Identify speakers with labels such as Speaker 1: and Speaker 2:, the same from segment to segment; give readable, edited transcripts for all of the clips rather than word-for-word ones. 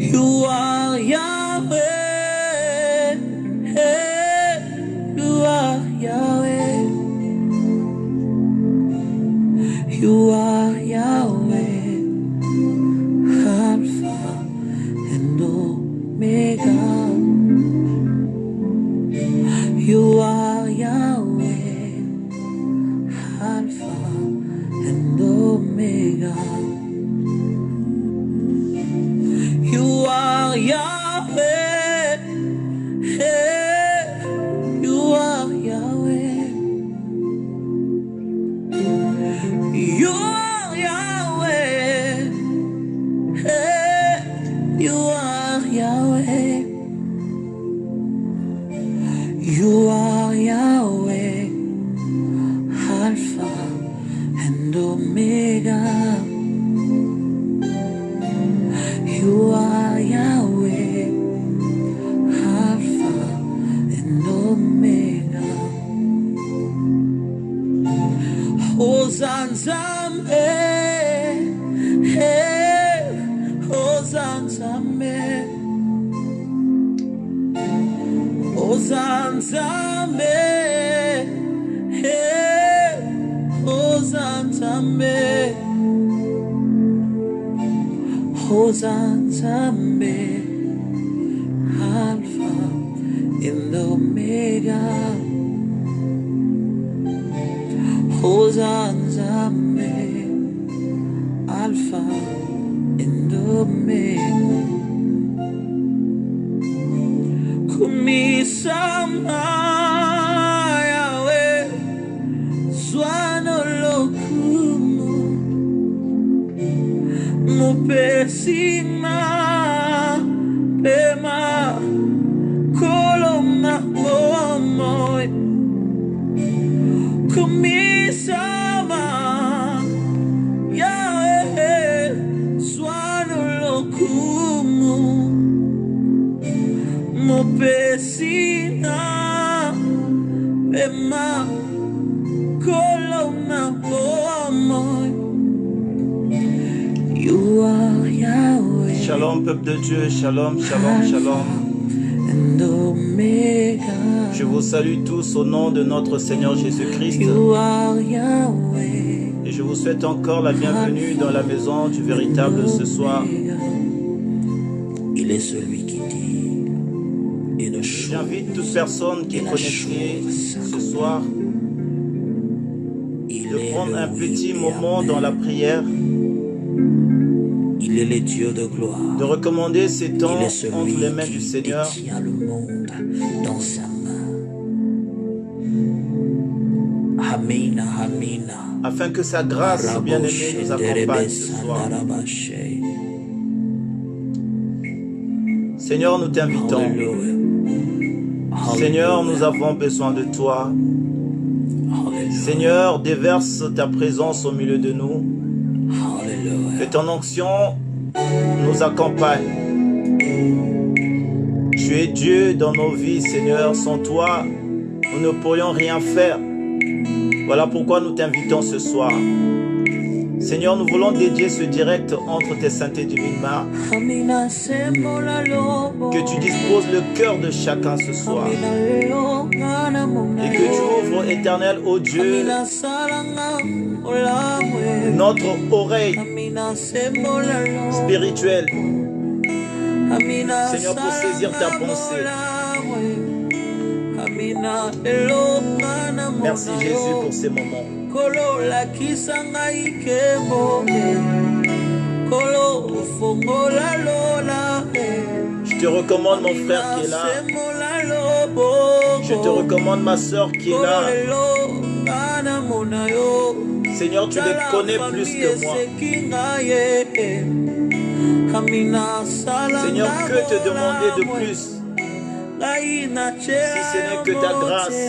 Speaker 1: You are Yahweh. You are Yahweh. You are Yahweh. Alpha and Omega. You are Yahweh. Alpha and Omega. You are Yahweh. Hey, you are Yahweh. You are Yahweh. Hey, you are Yahweh. You are Yahweh. Alpha and Omega. You are Yahweh, Alpha and Omega. Hosanna, hey, Hosanna, Hosanna, hey, Hosanna. Hosanna, Alpha and Omega. Hosanna, Alpha and Omega. Kumisama Yahweh, Swanolokumu. Mupesima pema koloma momoy kumisama Yahweh swanolokumu mupesina pema koloma momoy. You are Yahweh.
Speaker 2: Shalom, peuple de Dieu, shalom, shalom, shalom.
Speaker 1: And Omega.
Speaker 2: Je vous salue tous au nom de notre Seigneur Jésus-Christ.
Speaker 1: You are Yahweh.
Speaker 2: Et je vous souhaite encore la bienvenue dans la maison du véritable ce soir.
Speaker 1: Il est celui qui dit et ne change.
Speaker 2: J'invite toute personne qui est connectée ce soir de prendre un petit moment dans la prière.
Speaker 1: Il est le Dieu de gloire.
Speaker 2: De recommander ces temps entre les mains du Seigneur.
Speaker 1: Il tient le monde dans sa main. Amina, amina.
Speaker 2: Afin que sa grâce bien-aimée nous accompagne ce soir. Seigneur, nous t'invitons. Seigneur, nous avons besoin de toi. Seigneur, déverse ta présence au milieu de nous. Que ton onction nous accompagne. Tu es Dieu dans nos vies, Seigneur. Sans toi, nous ne pourrions rien faire. Voilà pourquoi nous t'invitons ce soir. Seigneur, nous voulons dédier ce direct entre tes saintes et divines mains. Que tu disposes le cœur de chacun ce soir. Et que tu ouvres, éternel, ô Dieu, notre oreille spirituelle. Seigneur, pour saisir ta pensée. Merci Jésus pour ces moments. Je te recommande mon frère qui est là. Je te recommande ma soeur qui est là. Seigneur, tu les connais plus que moi. Seigneur, que te demander de plus si ce n'est que ta grâce.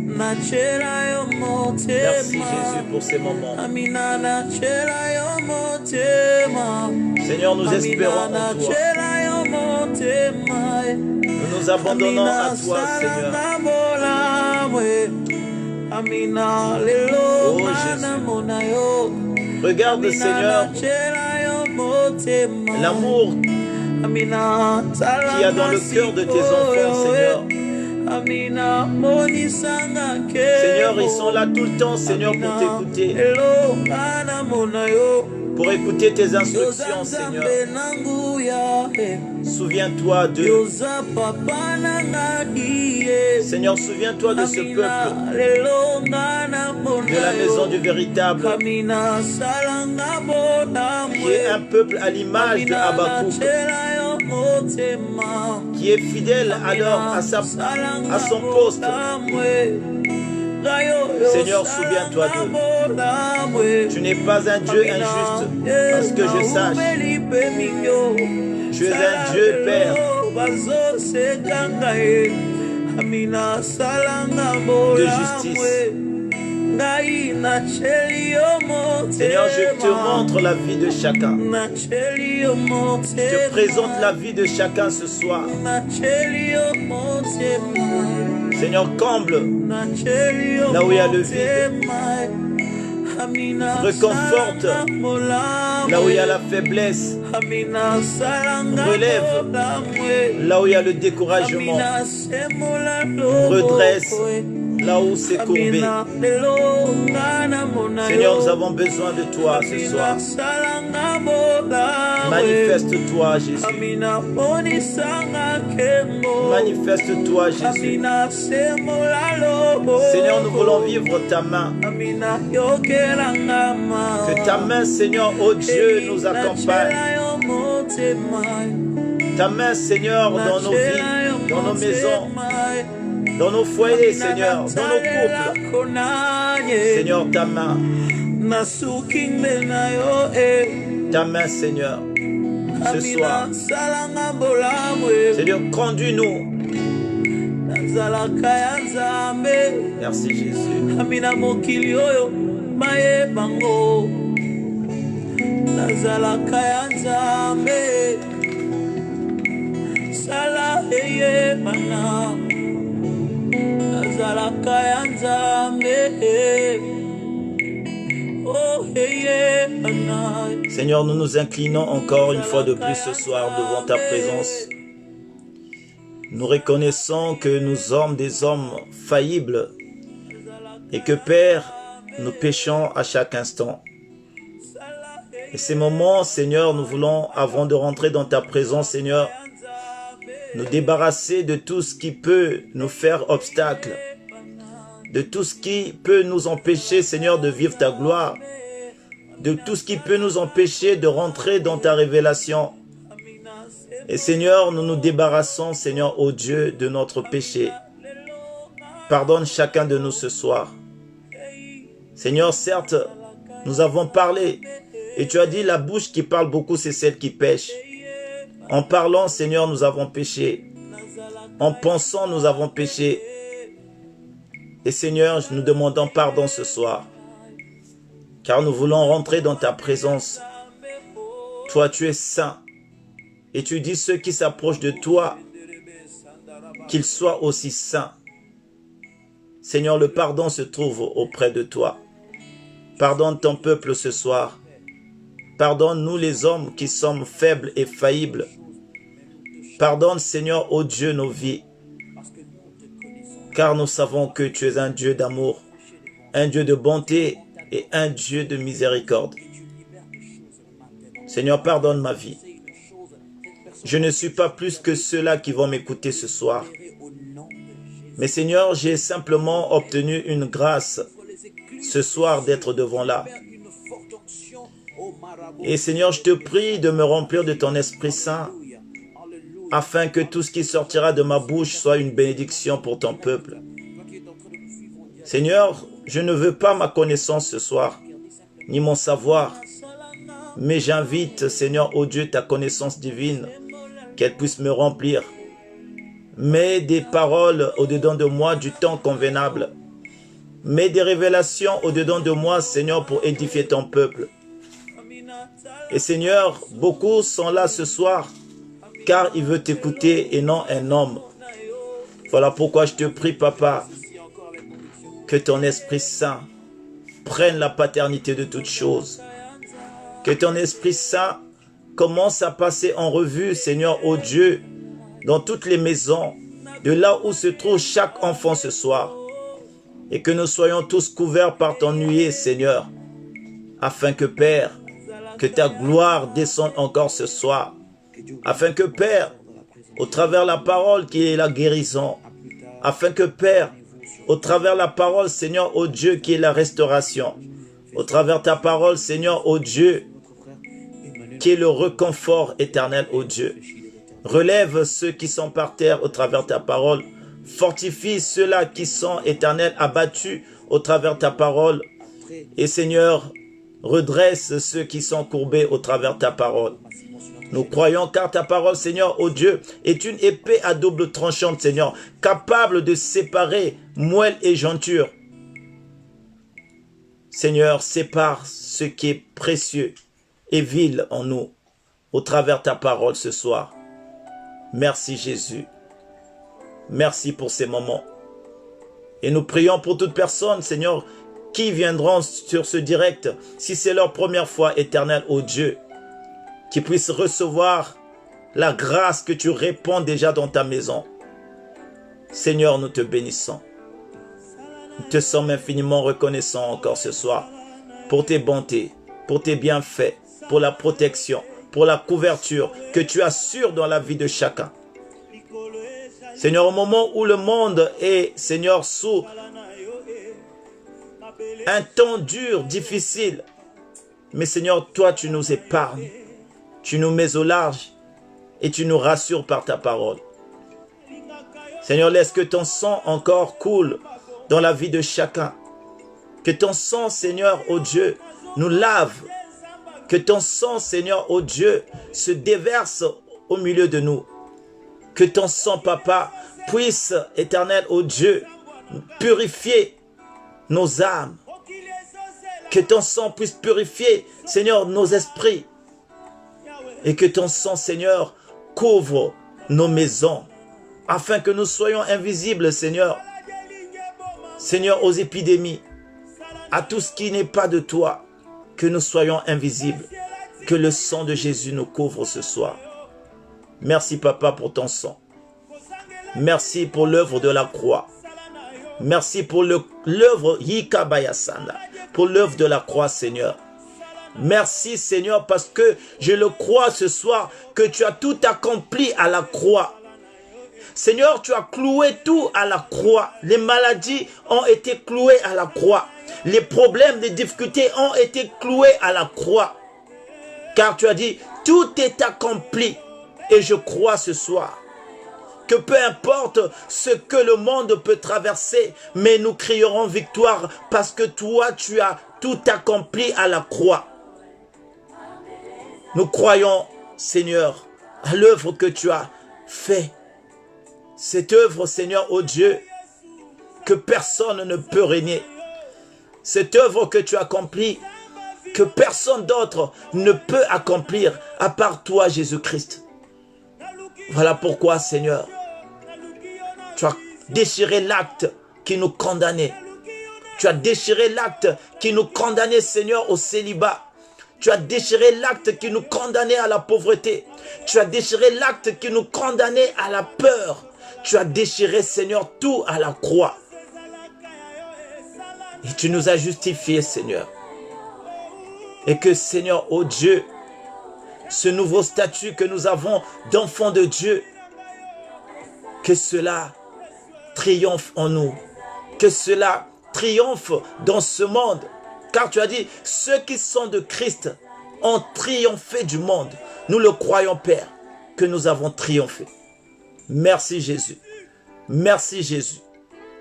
Speaker 2: Merci Jésus pour ces moments. Seigneur, nous espérons en toi. Nous nous abandonnons à toi, Seigneur. Oh Jésus. Regarde, Seigneur, l'amour qu'il y a dans le cœur de tes enfants, Seigneur. Seigneur, ils sont là tout le temps, Seigneur, pour t'écouter. Pour écouter tes instructions, Seigneur. Souviens-toi d'eux. Seigneur, souviens-toi de ce peuple, de la maison du véritable, qui est un peuple à l'image de Habakkuk, qui est fidèle alors à son poste. Seigneur, souviens-toi d'eux. Tu n'es pas un Dieu injuste, parce que je sache. Tu es un Dieu Père. De justice. Seigneur, je te montre la vie de chacun. Je te présente la vie de chacun ce soir. Seigneur, comble là où il y a le vide. Reconforte là où il y a la faiblesse. Relève là où il y a le découragement. Redresse là où c'est courbé. Seigneur, nous avons besoin de toi ce soir. Manifeste-toi, Jésus. Manifeste-toi, Jésus. Seigneur, nous voulons vivre ta main. Que ta main, Seigneur, ô Dieu, nous accompagne. Ta main, Seigneur, dans nos vies, dans nos maisons, dans nos foyers, Seigneur, dans nos couples. Seigneur, ta main. Ta main, Seigneur, ce soir. Seigneur, conduis-nous. Merci, Jésus. Seigneur, nous nous inclinons encore une fois de plus ce soir devant ta présence. Nous reconnaissons que nous sommes des hommes faillibles et que, Père, nous péchons à chaque instant. Et ces moments, Seigneur, nous voulons, avant de rentrer dans ta présence, Seigneur, nous débarrasser de tout ce qui peut nous faire obstacle, de tout ce qui peut nous empêcher, Seigneur, de vivre ta gloire, de tout ce qui peut nous empêcher de rentrer dans ta révélation. Et Seigneur, nous nous débarrassons, Seigneur, ô Dieu, de notre péché. Pardonne chacun de nous ce soir. Seigneur, certes, nous avons parlé, et tu as dit, la bouche qui parle beaucoup, c'est celle qui pêche. En parlant, Seigneur, nous avons péché. En pensant, nous avons péché. Et Seigneur, nous demandons pardon ce soir, car nous voulons rentrer dans ta présence. Toi, tu es saint. Et tu dis ceux qui s'approchent de toi, qu'ils soient aussi saints. Seigneur, le pardon se trouve auprès de toi. Pardonne ton peuple ce soir. Pardonne-nous les hommes qui sommes faibles et faillibles. Pardonne, Seigneur, ô Dieu, nos vies. Car nous savons que tu es un Dieu d'amour, un Dieu de bonté et un Dieu de miséricorde. Seigneur, pardonne ma vie. Je ne suis pas plus que ceux-là qui vont m'écouter ce soir. Mais Seigneur, j'ai simplement obtenu une grâce ce soir d'être devant là. Et Seigneur, je te prie de me remplir de ton Esprit Saint, afin que tout ce qui sortira de ma bouche soit une bénédiction pour ton peuple. Seigneur, je ne veux pas ma connaissance ce soir, ni mon savoir, mais j'invite, Seigneur, ô Dieu, ta connaissance divine, qu'elle puisse me remplir. Mets des paroles au-dedans de moi du temps convenable. Mets des révélations au-dedans de moi, Seigneur, pour édifier ton peuple. Et Seigneur, beaucoup sont là ce soir, car ils veulent t'écouter et non un homme. Voilà pourquoi je te prie, Papa, que ton Esprit Saint prenne la paternité de toutes choses. Que ton Esprit Saint commence à passer en revue, Seigneur, ô Dieu, dans toutes les maisons, de là où se trouve chaque enfant ce soir, et que nous soyons tous couverts par ton nuée, Seigneur, afin que, Père, que ta gloire descende encore ce soir, afin que, Père, au travers de la parole qui est la guérison, afin que, Père, au travers de la parole, Seigneur, ô Dieu, qui est la restauration, au travers de ta parole, Seigneur, ô Dieu, qui est le réconfort éternel, ô Dieu. Relève ceux qui sont par terre au travers de ta parole. Fortifie ceux-là qui sont éternels, abattus au travers de ta parole. Et Seigneur, redresse ceux qui sont courbés au travers de ta parole. Nous croyons car ta parole, Seigneur, ô Dieu, est une épée à double tranchante, Seigneur, capable de séparer moelle et jointure. Seigneur, sépare ce qui est précieux et vil en nous au travers de ta parole ce soir. Merci Jésus. Merci pour ces moments. Et nous prions pour toute personne, Seigneur, qui viendront sur ce direct, si c'est leur première fois, éternel, ô Dieu, qui puissent recevoir la grâce que tu répands déjà dans ta maison. Seigneur, nous te bénissons. Nous te sommes infiniment reconnaissants encore ce soir pour tes bontés, pour tes bienfaits, pour la protection, pour la couverture que tu assures dans la vie de chacun. Seigneur, au moment où le monde est, Seigneur, sous un temps dur, difficile, mais Seigneur, toi, tu nous épargnes, tu nous mets au large et tu nous rassures par ta parole. Seigneur, laisse que ton sang encore coule dans la vie de chacun. Que ton sang, Seigneur, ô Dieu, nous lave. Que ton sang, Seigneur, ô Dieu, se déverse au milieu de nous. Que ton sang, Papa, puisse, éternel, ô Dieu, purifier nos âmes. Que ton sang puisse purifier, Seigneur, nos esprits. Et que ton sang, Seigneur, couvre nos maisons, afin que nous soyons invisibles, Seigneur. Seigneur, aux épidémies, à tout ce qui n'est pas de toi, que nous soyons invisibles. Que le sang de Jésus nous couvre ce soir. Merci, Papa, pour ton sang. Merci pour l'œuvre de la croix. Merci pour l'œuvre Yikabayasanda, pour l'œuvre de la croix, Seigneur. Merci, Seigneur, parce que je le crois ce soir, que tu as tout accompli à la croix. Seigneur, tu as cloué tout à la croix. Les maladies ont été clouées à la croix. Les problèmes, les difficultés ont été cloués à la croix. Car tu as dit, tout est accompli. Et je crois ce soir que peu importe ce que le monde peut traverser, mais nous crierons victoire parce que toi, tu as tout accompli à la croix. Nous croyons, Seigneur, à l'œuvre que tu as faite. Cette œuvre, Seigneur, ô Dieu, que personne ne peut régner. Cette œuvre que tu as accomplie, que personne d'autre ne peut accomplir à part toi, Jésus-Christ. Voilà pourquoi, Seigneur, tu as déchiré l'acte qui nous condamnait. Tu as déchiré l'acte qui nous condamnait, Seigneur, au célibat. Tu as déchiré l'acte qui nous condamnait à la pauvreté. Tu as déchiré l'acte qui nous condamnait à la peur. Tu as déchiré, Seigneur, tout à la croix. Et tu nous as justifiés, Seigneur. Et que, Seigneur, ô Dieu, ce nouveau statut que nous avons d'enfants de Dieu, que cela triomphe en nous. Que cela triomphe dans ce monde. Car tu as dit, ceux qui sont de Christ ont triomphé du monde. Nous le croyons, Père, que nous avons triomphé. Merci Jésus. Merci Jésus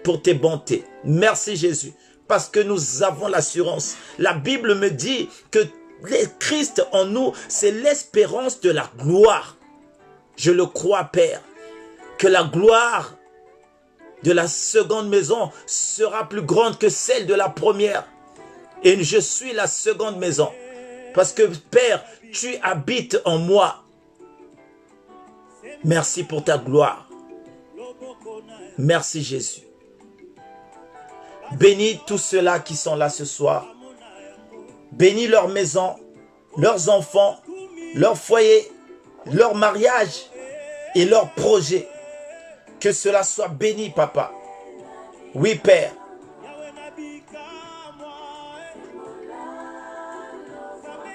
Speaker 2: pour tes bontés. Merci Jésus parce que nous avons l'assurance. La Bible me dit que le Christ en nous, c'est l'espérance de la gloire. Je le crois, Père, que la gloire de la seconde maison sera plus grande que celle de la première. Et je suis la seconde maison. Parce que, Père, tu habites en moi. Merci pour ta gloire. Merci Jésus. Bénis tous ceux-là qui sont là ce soir. Bénis leur maison, leurs enfants, leur foyer, leur mariage et leur projet. Que cela soit béni, Papa. Oui, Père.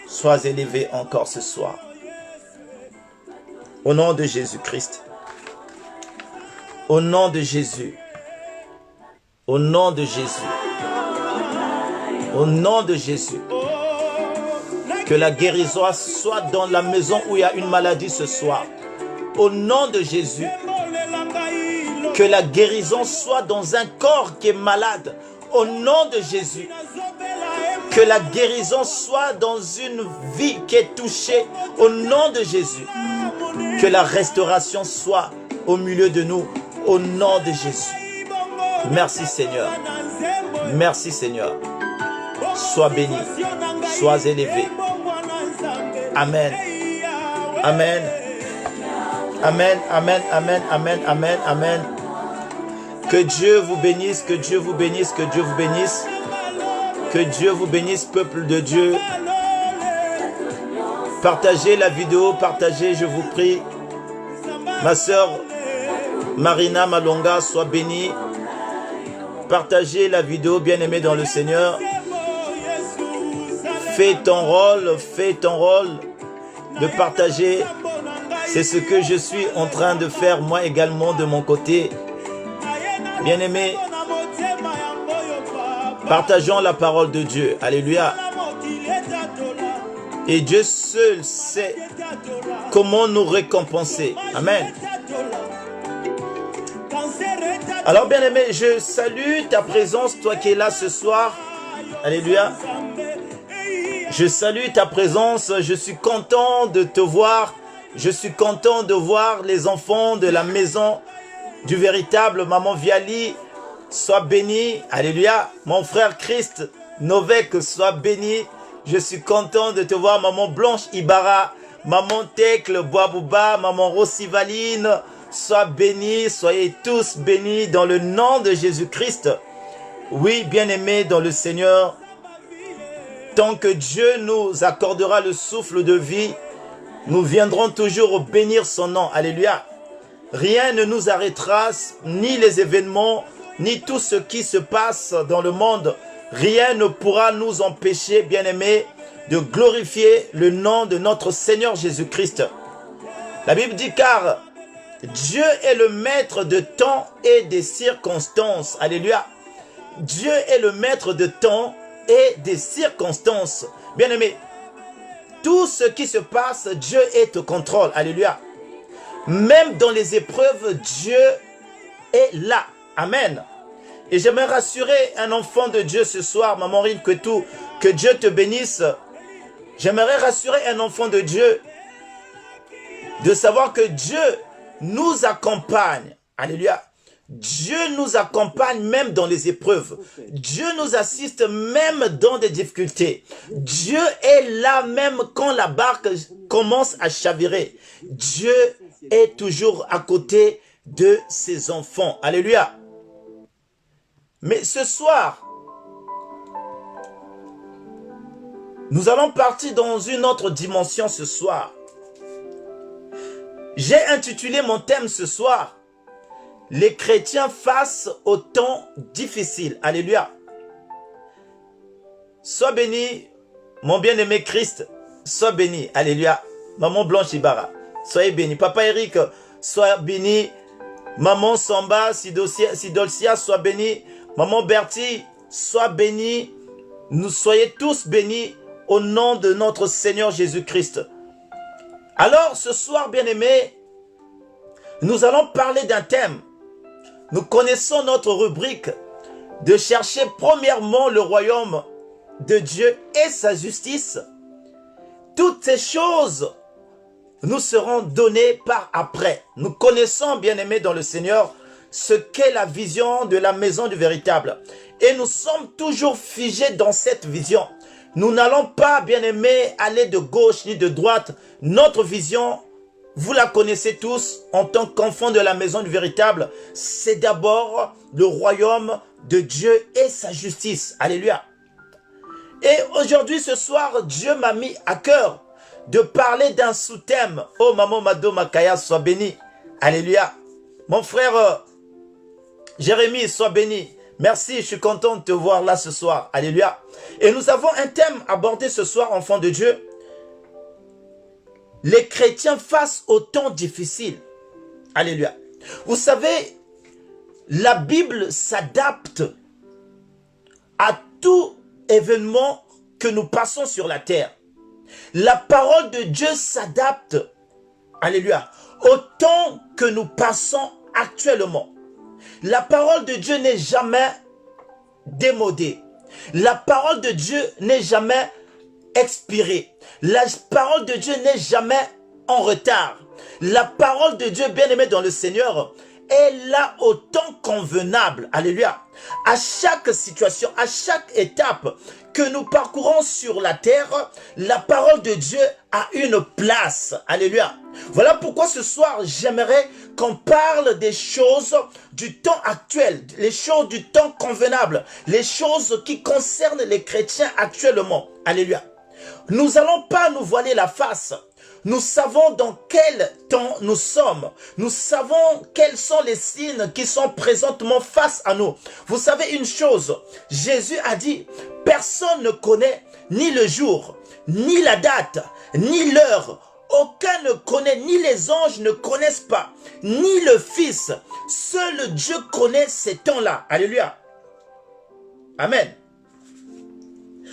Speaker 2: Sois élevé encore ce soir. Au nom de Jésus-Christ. Au nom de Jésus. Au nom de Jésus. Au nom de Jésus. Que la guérison soit dans la maison où il y a une maladie ce soir. Au nom de Jésus. Que la guérison soit dans un corps qui est malade. Au nom de Jésus. Que la guérison soit dans une vie qui est touchée. Au nom de Jésus. Que la restauration soit au milieu de nous. Au nom de Jésus. Merci Seigneur. Merci Seigneur. Sois béni. Sois élevé. Amen. Amen. Amen. Amen. Amen. Amen. Amen. Amen. Que Dieu vous bénisse. Que Dieu vous bénisse. Que Dieu vous bénisse. Que Dieu vous bénisse, peuple de Dieu. Partagez la vidéo. Partagez, je vous prie. Ma sœur Marina Malonga, sois bénie. Partagez la vidéo, bien-aimée dans le Seigneur. Fais ton rôle de partager. C'est ce que je suis en train de faire moi également de mon côté. Bien-aimés, partageons la parole de Dieu. Alléluia. Et Dieu seul sait comment nous récompenser. Amen. Alors bien-aimé, je salue ta présence, toi qui es là ce soir. Alléluia. Je salue ta présence, je suis content de te voir. Je suis content de voir les enfants de la maison du véritable Maman Viali. Sois béni. Alléluia. Mon frère Christ Novek, sois béni. Je suis content de te voir, Maman Blanche Ibarra, Maman Tekle Boabouba, Maman Rossivaline. Sois béni, soyez tous bénis dans le nom de Jésus-Christ. Oui, bien-aimés dans le Seigneur, tant que Dieu nous accordera le souffle de vie, nous viendrons toujours bénir son nom. Alléluia. Rien ne nous arrêtera, ni les événements, ni tout ce qui se passe dans le monde. Rien ne pourra nous empêcher, bien-aimés, de glorifier le nom de notre Seigneur Jésus-Christ. La Bible dit car Dieu est le maître de temps et des circonstances. Alléluia. Dieu est le maître de temps et des circonstances. Bien-aimés, tout ce qui se passe, Dieu est au contrôle. Alléluia. Même dans les épreuves, Dieu est là. Amen. Et j'aimerais rassurer un enfant de Dieu ce soir, Maman Rine Kwetou, que Dieu te bénisse. J'aimerais rassurer un enfant de Dieu de savoir que Dieu nous accompagne. Alléluia. Dieu nous accompagne même dans les épreuves. Dieu nous assiste même dans des difficultés. Dieu est là même quand la barque commence à chavirer. Dieu est toujours à côté de ses enfants. Alléluia. Mais ce soir, nous allons partir dans une autre dimension ce soir. J'ai intitulé mon thème ce soir, les chrétiens face aux temps difficiles. Alléluia. Sois béni, mon bien-aimé Christ. Sois béni. Alléluia. Maman Blanche Ibarra, soyez béni. Papa Eric, sois béni. Maman Samba, Sidolcia, sois béni. Maman Bertie, sois béni. Nous soyez tous bénis au nom de notre Seigneur Jésus-Christ. Alors, ce soir, bien-aimés, nous allons parler d'un thème. Nous connaissons notre rubrique de chercher premièrement le royaume de Dieu et sa justice. Toutes ces choses nous seront données par après. Nous connaissons, bien-aimés dans le Seigneur, ce qu'est la vision de la maison du véritable. Et nous sommes toujours figés dans cette vision. Nous n'allons pas, bien-aimés, aller de gauche ni de droite. Notre vision, vous la connaissez tous en tant qu'enfants de la maison du véritable. C'est d'abord le royaume de Dieu et sa justice. Alléluia. Et aujourd'hui, ce soir, Dieu m'a mis à cœur de parler d'un sous-thème. Oh, Maman Mado Makaya, sois béni. Alléluia. Mon frère Jérémie, sois béni. Merci, je suis content de te voir là ce soir. Alléluia. Et nous avons un thème abordé ce soir, enfants de Dieu. Les chrétiens face aux temps difficiles. Alléluia. Vous savez, la Bible s'adapte à tout événement que nous passons sur la terre. La parole de Dieu s'adapte, alléluia, au temps que nous passons actuellement. La parole de Dieu n'est jamais démodée. La parole de Dieu n'est jamais expirée. La parole de Dieu n'est jamais en retard. La parole de Dieu, bien-aimé dans le Seigneur, est là au temps convenable. Alléluia. À chaque situation, à chaque étape que nous parcourons sur la terre, la parole de Dieu a une place. Alléluia. Voilà pourquoi ce soir, j'aimerais qu'on parle des choses du temps actuel, les choses du temps convenable, les choses qui concernent les chrétiens actuellement. Alléluia. Nous n'allons pas nous voiler la face. Nous savons dans quel temps nous sommes. Nous savons quels sont les signes qui sont présentement face à nous. Vous savez une chose, Jésus a dit, personne ne connaît ni le jour, ni la date, ni l'heure. Aucun ne connaît, ni les anges ne connaissent pas, ni le Fils. Seul Dieu connaît ces temps-là. Alléluia. Amen.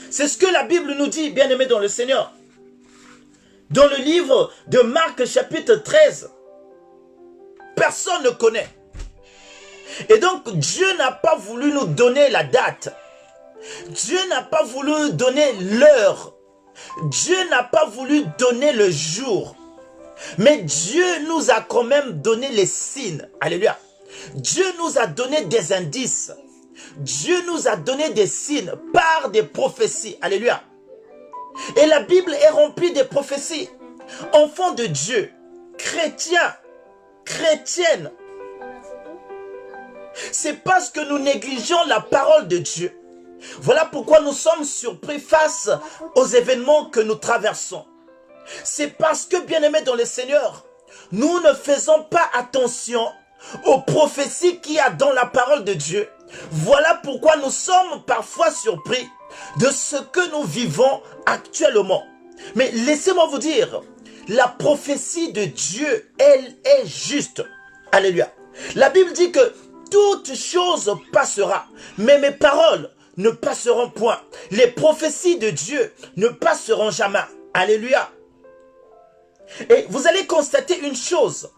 Speaker 2: C'est ce que la Bible nous dit, bien-aimés dans le Seigneur. Dans le livre de Marc chapitre 13, personne ne connaît. Et donc Dieu n'a pas voulu nous donner la date. Dieu n'a pas voulu nous donner l'heure. Dieu n'a pas voulu donner le jour. Mais Dieu nous a quand même donné les signes. Alléluia. Dieu nous a donné des indices. Dieu nous a donné des signes par des prophéties. Alléluia. Et la Bible est remplie de prophéties. Enfants de Dieu, chrétiens, chrétiennes, c'est parce que nous négligeons la parole de Dieu. Voilà pourquoi nous sommes surpris face aux événements que nous traversons. C'est parce que, bien-aimés dans le Seigneur, nous ne faisons pas attention aux prophéties qu'il y a dans la parole de Dieu. Voilà pourquoi nous sommes parfois surpris de ce que nous vivons actuellement. Mais laissez-moi vous dire, la prophétie de Dieu, elle est juste. Alléluia. La Bible dit que toute chose passera, mais mes paroles ne passeront point. Les prophéties de Dieu ne passeront jamais. Alléluia. Et vous allez constater une chose.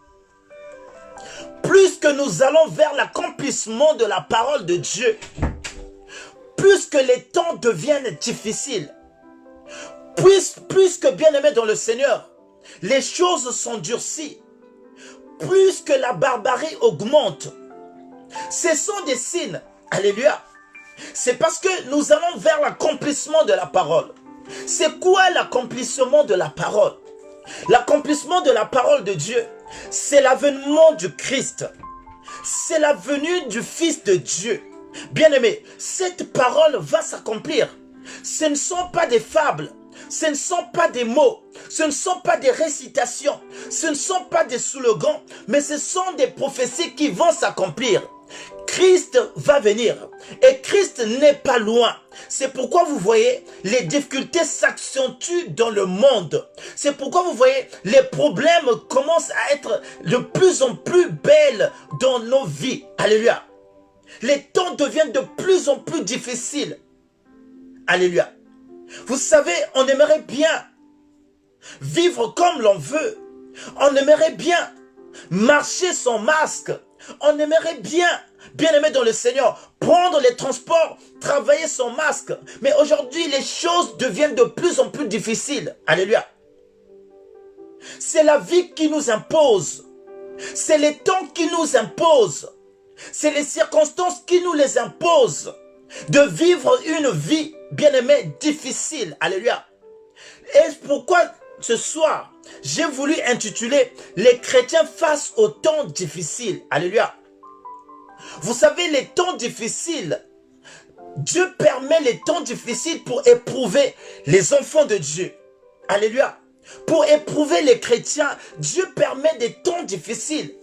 Speaker 2: Plus que nous allons vers l'accomplissement de la parole de Dieu, plus que les temps deviennent difficiles, plus que bien-aimés dans le Seigneur, les choses sont durcies, plus que la barbarie augmente. Ce sont des signes. Alléluia. C'est parce que nous allons vers l'accomplissement de la parole. C'est quoi l'accomplissement de la parole? L'accomplissement de la parole de Dieu, c'est l'avènement du Christ. C'est la venue du Fils de Dieu. Bien-aimé, cette parole va s'accomplir. Ce ne sont pas des fables. Ce ne sont pas des mots. Ce ne sont pas des récitations. Ce ne sont pas des slogans. Mais ce sont des prophéties qui vont s'accomplir. Christ va venir et Christ n'est pas loin. C'est pourquoi vous voyez les difficultés s'accentuent dans le monde. C'est pourquoi vous voyez les problèmes commencent à être de plus en plus belles dans nos vies. Alléluia. Les temps deviennent de plus en plus difficiles. Alléluia. Vous savez, on aimerait bien vivre comme l'on veut. On aimerait bien marcher sans masque. On aimerait bien, bien-aimé dans le Seigneur, prendre les transports, travailler sans masque. Mais aujourd'hui, les choses deviennent de plus en plus difficiles. Alléluia. C'est la vie qui nous impose. C'est les temps qui nous imposent. C'est les circonstances qui nous les imposent. De vivre une vie, bien-aimée, difficile. Alléluia. Et pourquoi ce soir, j'ai voulu intituler « Les chrétiens face aux temps difficiles ». Alléluia. Vous savez, les temps difficiles, Dieu permet les temps difficiles pour éprouver les enfants de Dieu. Alléluia. pour éprouver les chrétiens, Dieu permet des temps difficiles.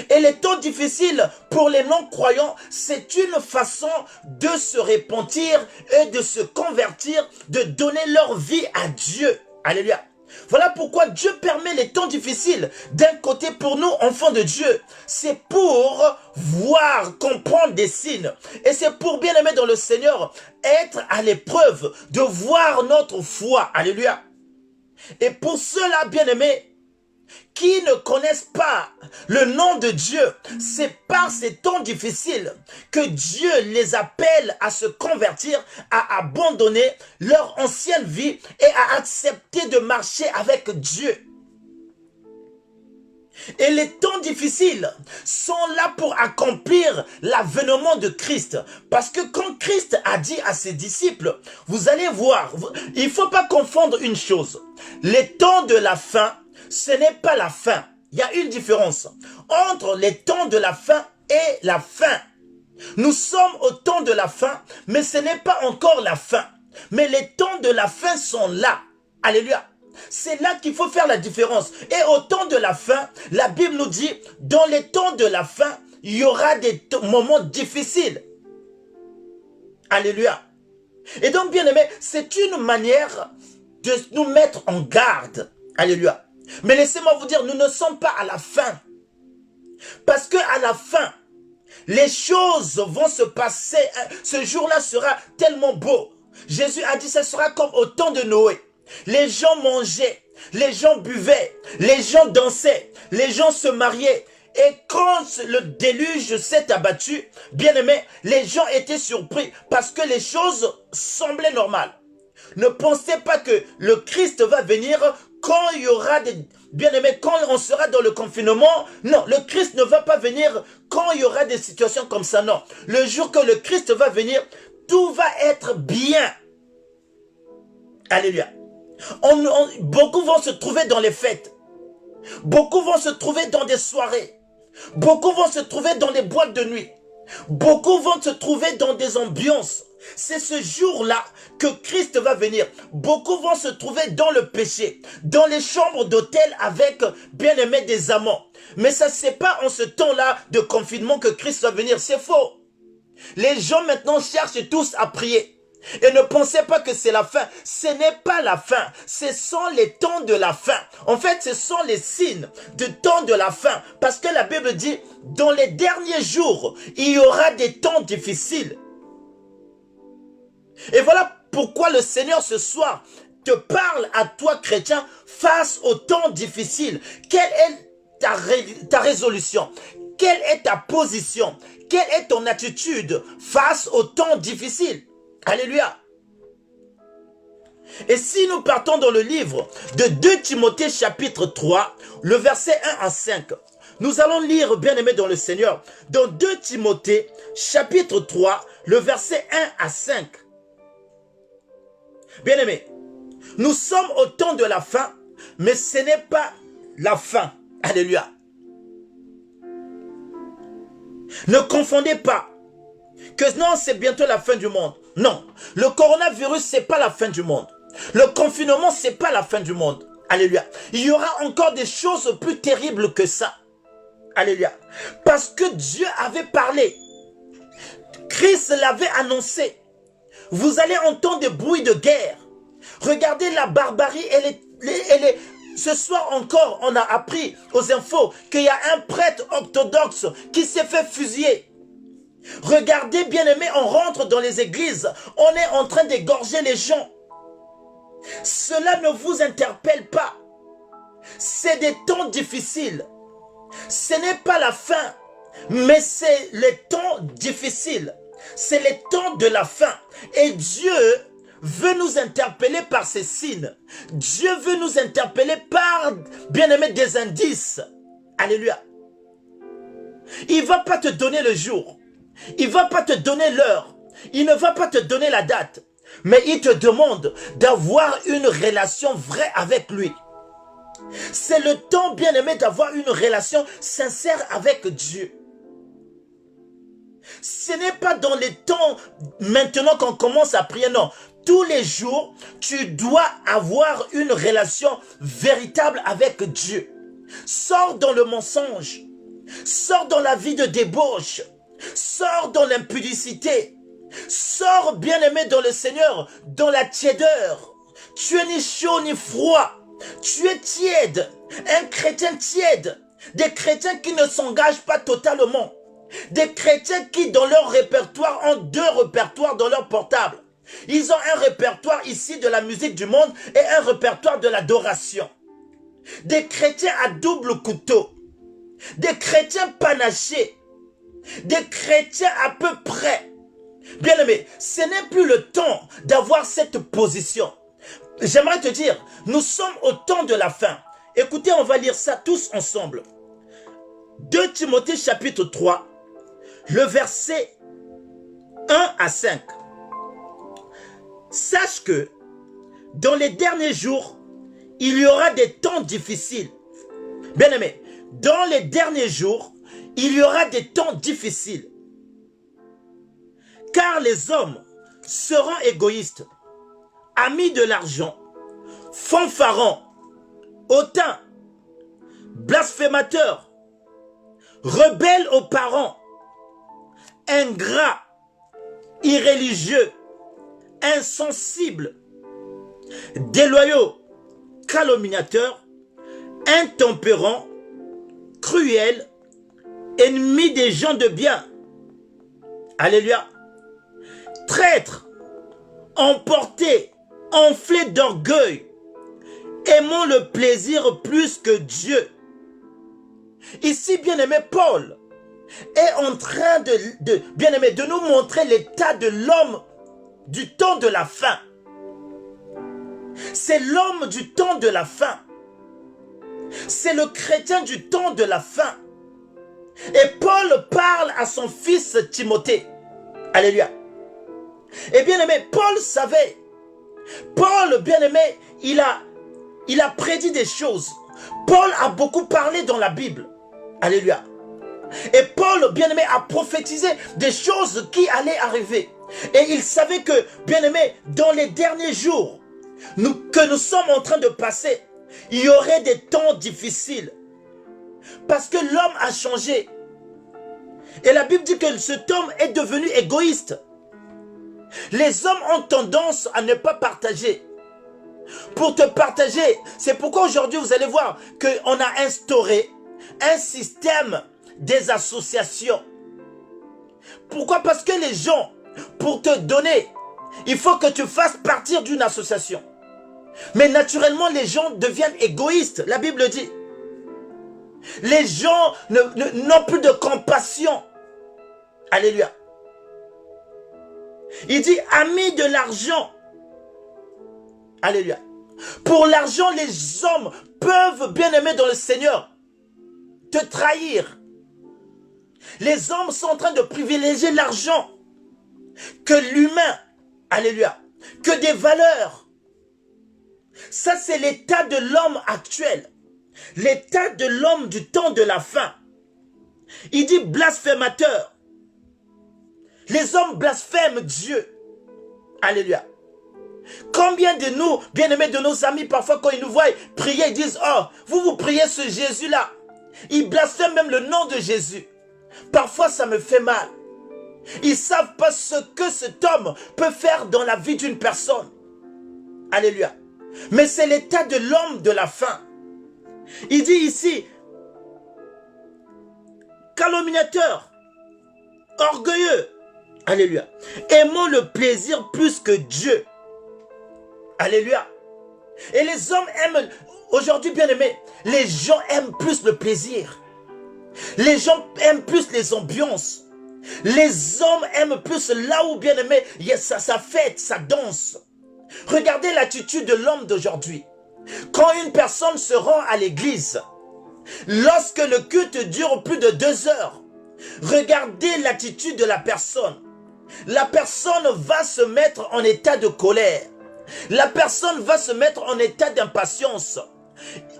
Speaker 2: Et les temps difficiles pour les non-croyants, c'est une façon de se repentir et de se convertir, de donner leur vie à Dieu. Alléluia. Voilà pourquoi Dieu permet les temps difficiles. D'un côté, pour nous, enfants de Dieu, c'est pour voir, comprendre des signes. Et c'est pour, bien aimé dans le Seigneur, être à l'épreuve de voir notre foi. Alléluia. Et pour ceux-là, bien aimés, qui ne connaissent pas le nom de Dieu, c'est par ces temps difficiles que Dieu les appelle à se convertir, à abandonner leur ancienne vie et à accepter de marcher avec Dieu. Et les temps difficiles sont là pour accomplir l'avènement de Christ. Parce que quand Christ a dit à ses disciples, vous allez voir, il ne faut pas confondre une chose. Les temps de la fin, ce n'est pas la fin. Il y a une différence entre les temps de la fin et la fin. Nous sommes au temps de la fin, mais ce n'est pas encore la fin. Mais les temps de la fin sont là. Alléluia. C'est là qu'il faut faire la différence. Et au temps de la fin, la Bible nous dit, dans les temps de la fin, il y aura des moments difficiles. Alléluia. Et donc, bien aimé, c'est une manière de nous mettre en garde. Alléluia. Mais laissez-moi vous dire, nous ne sommes pas à la fin. Parce que à la fin, les choses vont se passer. Ce jour-là sera tellement beau. Jésus a dit, ce sera comme au temps de Noé. Les gens mangeaient, les gens buvaient, les gens dansaient, les gens se mariaient. Et quand le déluge s'est abattu, bien aimé, les gens étaient surpris parce que les choses semblaient normales. Ne pensez pas que le Christ va venir quand il y aura des... Bien aimé, quand on sera dans le confinement. Non, le Christ ne va pas venir quand il y aura des situations comme ça, non. Le jour que le Christ va venir, tout va être bien. Alléluia. Beaucoup vont se trouver dans les fêtes. Beaucoup vont se trouver dans des soirées. Beaucoup vont se trouver dans les boîtes de nuit. Beaucoup vont se trouver dans des ambiances. C'est ce jour-là que Christ va venir. Beaucoup vont se trouver dans le péché, dans les chambres d'hôtel avec, bien aimé, des amants. Mais ça, c'est pas en ce temps-là de confinement que Christ va venir. C'est faux. Les gens maintenant cherchent tous à prier. Et ne pensez pas que c'est la fin. Ce n'est pas la fin. Ce sont les temps de la fin. En fait, ce sont les signes du temps de la fin. Parce que la Bible dit, dans les derniers jours, il y aura des temps difficiles. Et voilà pourquoi le Seigneur ce soir te parle à toi, chrétien, face aux temps difficiles. Quelle est ta résolution? Quelle est ta position? Quelle est ton attitude face aux temps difficiles? Alléluia. Et si nous partons dans le livre de 2 Timothée chapitre 3, le verset 1 à 5, nous allons lire, bien aimé dans le Seigneur, dans 2 Timothée chapitre 3, le verset 1 à 5. Bien aimé, nous sommes au temps de la fin, mais ce n'est pas la fin. Alléluia. Ne confondez pas que non, c'est bientôt la fin du monde. Non, le coronavirus, c'est pas la fin du monde. Le confinement, c'est pas la fin du monde. Alléluia. Il y aura encore des choses plus terribles que ça. Alléluia. Parce que Dieu avait parlé. Christ l'avait annoncé. Vous allez entendre des bruits de guerre. Regardez la barbarie et ce soir encore, on a appris aux infos qu'il y a un prêtre orthodoxe qui s'est fait fusiller. Regardez, bien-aimés, on rentre dans les églises, on est en train d'égorger les gens. Cela ne vous interpelle pas. C'est des temps difficiles. Ce n'est pas la fin, mais c'est les temps difficiles. C'est les temps de la fin. Et Dieu veut nous interpeller par ces signes. Dieu veut nous interpeller par, bien-aimés, des indices. Alléluia. Il ne va pas te donner le jour. Il ne va pas te donner l'heure. Il ne va pas te donner la date. Mais il te demande d'avoir une relation vraie avec lui. C'est le temps, bien-aimé, d'avoir une relation sincère avec Dieu. Ce n'est pas dans les temps maintenant qu'on commence à prier, non. tous les jours, tu dois avoir une relation véritable avec Dieu. Sors dans le mensonge. Sors dans la vie de débauche. Sors dans l'impudicité. Sors, bien-aimé dans le Seigneur, dans la tiédeur. Tu es ni chaud ni froid. Tu es tiède. Un chrétien tiède. Des chrétiens qui ne s'engagent pas totalement. Des chrétiens qui, dans leur répertoire, ont 2 répertoires dans leur portable. Ils ont un répertoire ici de la musique du monde et un répertoire de l'adoration. Des chrétiens à double couteau. Des chrétiens panachés. Des chrétiens à peu près. Bien-aimé, ce n'est plus le temps d'avoir cette position. J'aimerais te dire, nous sommes au temps de la fin. Écoutez, on va lire ça tous ensemble. 2 Timothée chapitre 3, le verset 1 à 5. Sache que dans les derniers jours, il y aura des temps difficiles. Bien-aimé, dans les derniers jours, il y aura des temps difficiles. Car les hommes seront égoïstes, amis de l'argent, fanfarons, hautains, blasphémateurs, rebelles aux parents, ingrats, irréligieux, insensibles, déloyaux, calomniateurs, intempérants, cruels, ennemis des gens de bien. Alléluia. Traîtres, emportés, enflés d'orgueil, aimant le plaisir plus que Dieu. Ici, bien-aimé, Paul est en train bien-aimé, de nous montrer l'état de l'homme du temps de la fin. C'est l'homme du temps de la fin. C'est le chrétien du temps de la fin. Et Paul parle à son fils Timothée. Alléluia. Et bien-aimé, Paul savait. Paul, bien-aimé, il a prédit des choses. Paul a beaucoup parlé dans la Bible. Alléluia. Et Paul, bien-aimé, a prophétisé des choses qui allaient arriver. Et il savait que, bien-aimé, dans les derniers jours que nous sommes en train de passer, il y aurait des temps difficiles. Parce que l'homme a changé. Et la Bible dit que cet homme est devenu égoïste. Les hommes ont tendance à ne pas partager. Pour te partager, c'est pourquoi aujourd'hui vous allez voir qu'on a instauré un système des associations. Pourquoi? Parce que les gens, pour te donner, il faut que tu fasses partir d'une association. Mais naturellement, les gens deviennent égoïstes. La Bible dit. Les gens n'ont plus de compassion. Alléluia. Il dit amis de l'argent. Alléluia. Pour l'argent, les hommes peuvent, bien aimer dans le Seigneur, te trahir. Les hommes sont en train de privilégier l'argent que l'humain. Alléluia. Que des valeurs. Ça, c'est l'état de l'homme actuel. L'état de l'homme du temps de la fin. Il dit blasphémateur. Les hommes blasphèment Dieu. Alléluia. Combien de nous, bien-aimés, de nos amis, parfois quand ils nous voient prier, ils disent, oh, vous priez ce Jésus-là. Ils blasphèment même le nom de Jésus. Parfois, ça me fait mal. Ils ne savent pas ce que cet homme peut faire dans la vie d'une personne. Alléluia. Mais c'est l'état de l'homme de la fin. Il dit ici, calomniateur, orgueilleux. Alléluia. Aimons le plaisir plus que Dieu. Alléluia. Et les hommes aiment, aujourd'hui bien aimés, les gens aiment plus le plaisir. Les gens aiment plus les ambiances. Les hommes aiment plus là où bien aimé, ça fête, ça danse. Regardez l'attitude de l'homme d'aujourd'hui. Quand une personne se rend à l'église, lorsque le culte dure plus de 2 heures, regardez l'attitude de la personne. La personne va se mettre en état de colère. La personne va se mettre en état d'impatience.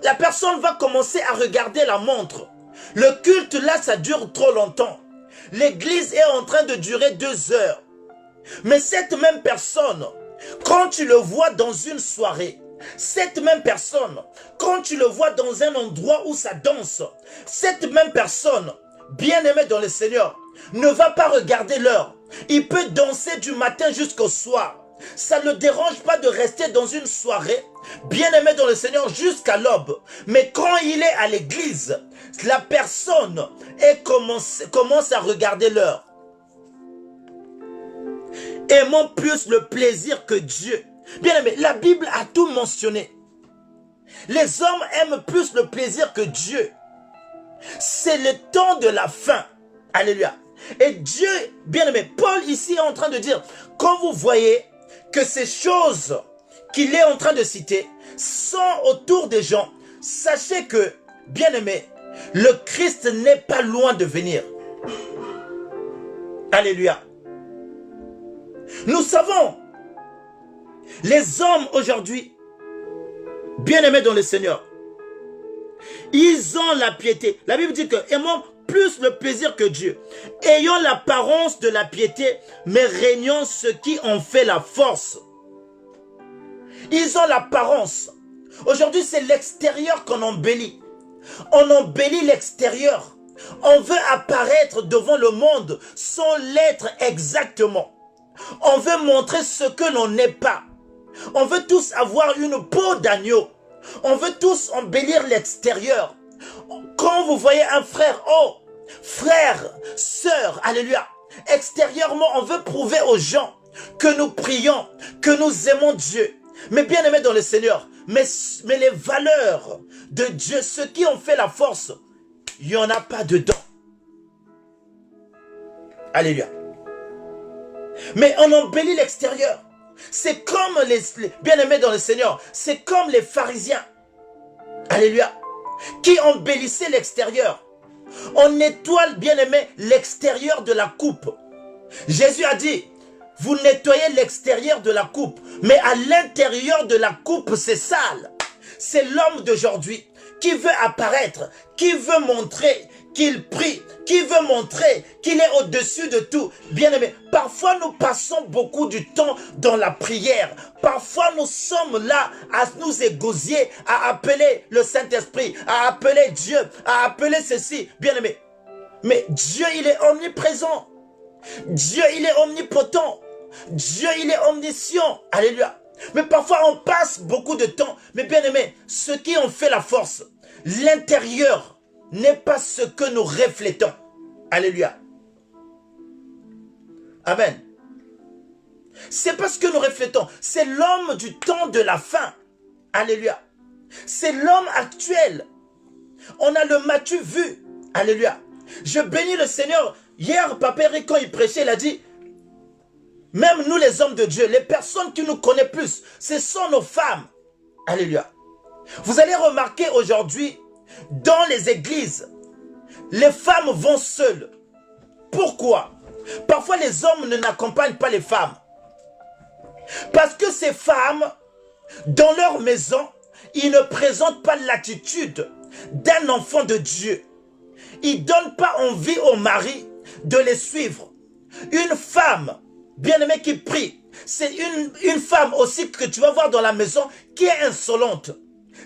Speaker 2: La personne va commencer à regarder la montre. Le culte là, ça dure trop longtemps. L'église est en train de durer 2 heures. Mais cette même personne, quand tu le vois dans une soirée, cette même personne, quand tu le vois dans un endroit où ça danse, cette même personne, bien-aimée dans le Seigneur, ne va pas regarder l'heure. Il peut danser du matin jusqu'au soir. Ça ne le dérange pas de rester dans une soirée, bien-aimé dans le Seigneur, jusqu'à l'aube. Mais quand il est à l'église, la personne commence à regarder l'heure. Aimons plus le plaisir que Dieu. Bien-aimé, la Bible a tout mentionné. Les hommes aiment plus le plaisir que Dieu. C'est le temps de la fin. Alléluia. Et Dieu, bien-aimé, Paul ici est en train de dire, quand vous voyez que ces choses qu'il est en train de citer sont autour des gens, sachez que, bien-aimé, le Christ n'est pas loin de venir. Alléluia. Nous savons, les hommes aujourd'hui, bien-aimés dans le Seigneur, ils ont la piété. La Bible dit que aimons plus le plaisir que Dieu. Ayant l'apparence de la piété, mais régnant ce qui en fait la force. Ils ont l'apparence. Aujourd'hui, c'est l'extérieur qu'on embellit. On embellit l'extérieur. On veut apparaître devant le monde sans l'être exactement. On veut montrer ce que l'on n'est pas. On veut tous avoir une peau d'agneau. On veut tous embellir l'extérieur. Quand vous voyez un frère, oh, frère, sœur, alléluia, extérieurement, on veut prouver aux gens que nous prions, que nous aimons Dieu. Mais bien aimés dans le Seigneur, mais les valeurs de Dieu, ce qui ont fait la force, il n'y en a pas dedans. Alléluia. Mais on embellit l'extérieur. C'est comme les bien-aimés dans le Seigneur, c'est comme les pharisiens. Alléluia. Qui embellissaient l'extérieur. On étoile, bien-aimé, l'extérieur de la coupe. Jésus a dit, vous nettoyez l'extérieur de la coupe, mais à l'intérieur de la coupe, c'est sale. C'est l'homme d'aujourd'hui qui veut apparaître, qui veut montrer qu'il prie, qui veut montrer qu'il est au-dessus de tout. Bien-aimé, parfois nous passons beaucoup du temps dans la prière. Parfois nous sommes là à nous égosier, à appeler le Saint-Esprit, à appeler Dieu, à appeler ceci. Bien-aimé, mais Dieu, il est omniprésent. Dieu, il est omnipotent. Dieu, il est omniscient. Alléluia. Mais parfois on passe beaucoup de temps. Mais bien-aimé, ce qui en fait la force, l'intérieur, n'est pas ce que nous reflétons. Alléluia. Amen. C'est pas ce que nous reflétons. C'est l'homme du temps de la fin. Alléluia. C'est l'homme actuel. On a le Matthieu vu. Alléluia. Je bénis le Seigneur. Hier, Papa Eric, quand il prêchait, il a dit, même nous les hommes de Dieu, les personnes qui nous connaissent plus, ce sont nos femmes. Alléluia. Vous allez remarquer aujourd'hui, dans les églises, les femmes vont seules. Pourquoi? Parfois les hommes n'accompagnent pas les femmes. Parce que ces femmes, dans leur maison, ils ne présentent pas l'attitude d'un enfant de Dieu. Ils ne donnent pas envie au mari de les suivre. Une femme, bien-aimée, qui prie, c'est une femme aussi que tu vas voir dans la maison qui est insolente.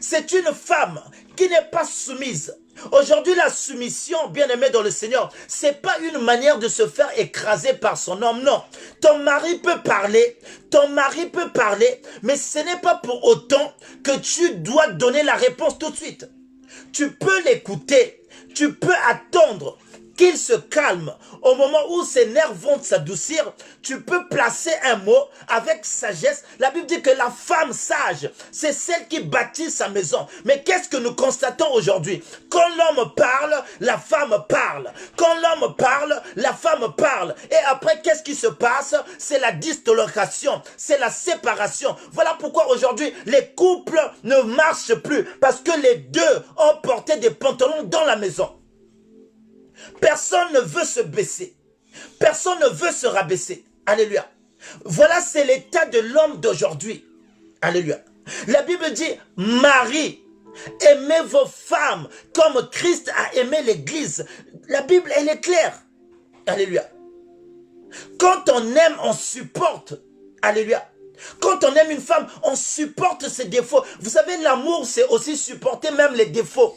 Speaker 2: C'est une femme qui n'est pas soumise. Aujourd'hui, la soumission, bien-aimée dans le Seigneur, c'est pas une manière de se faire écraser par son homme, non. Ton mari peut parler, mais ce n'est pas pour autant que tu dois donner la réponse tout de suite. Tu peux l'écouter, tu peux attendre qu'il se calme. Au moment où ses nerfs vont s'adoucir, tu peux placer un mot avec sagesse. La Bible dit que la femme sage, c'est celle qui bâtit sa maison. Mais qu'est-ce que nous constatons aujourd'hui? Quand l'homme parle, la femme parle. Quand l'homme parle, la femme parle. Et après, qu'est-ce qui se passe? C'est la dislocation, c'est la séparation. Voilà pourquoi aujourd'hui, les couples ne marchent plus. Parce que les deux ont porté des pantalons dans la maison. Personne ne veut se baisser. Personne ne veut se rabaisser. Alléluia. Voilà, c'est l'état de l'homme d'aujourd'hui. Alléluia. La Bible dit, Marie, aimez vos femmes comme Christ a aimé l'église. La Bible, elle est claire. Alléluia. Quand on aime, on supporte. Alléluia. Quand on aime une femme, on supporte ses défauts. Vous savez, l'amour, c'est aussi supporter même les défauts.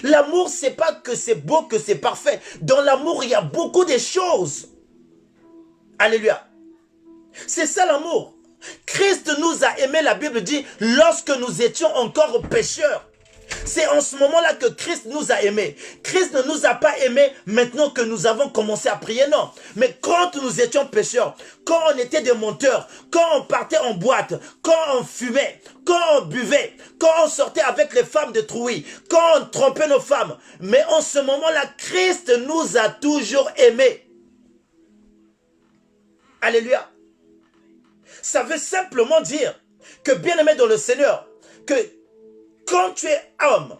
Speaker 2: L'amour, c'est pas que c'est beau, que c'est parfait. Dans l'amour, il y a beaucoup de choses. Alléluia. C'est ça l'amour. Christ nous a aimés, la Bible dit, lorsque nous étions encore pécheurs. C'est en ce moment-là que Christ nous a aimés. Christ ne nous a pas aimés maintenant que nous avons commencé à prier, non. Mais quand nous étions pécheurs, quand on était des menteurs, quand on partait en boîte, quand on fumait, quand on buvait, quand on sortait avec les femmes de Trouy, quand on trompait nos femmes. Mais en ce moment-là, Christ nous a toujours aimés. Alléluia. Ça veut simplement dire que, bien-aimé dans le Seigneur, que quand tu es homme,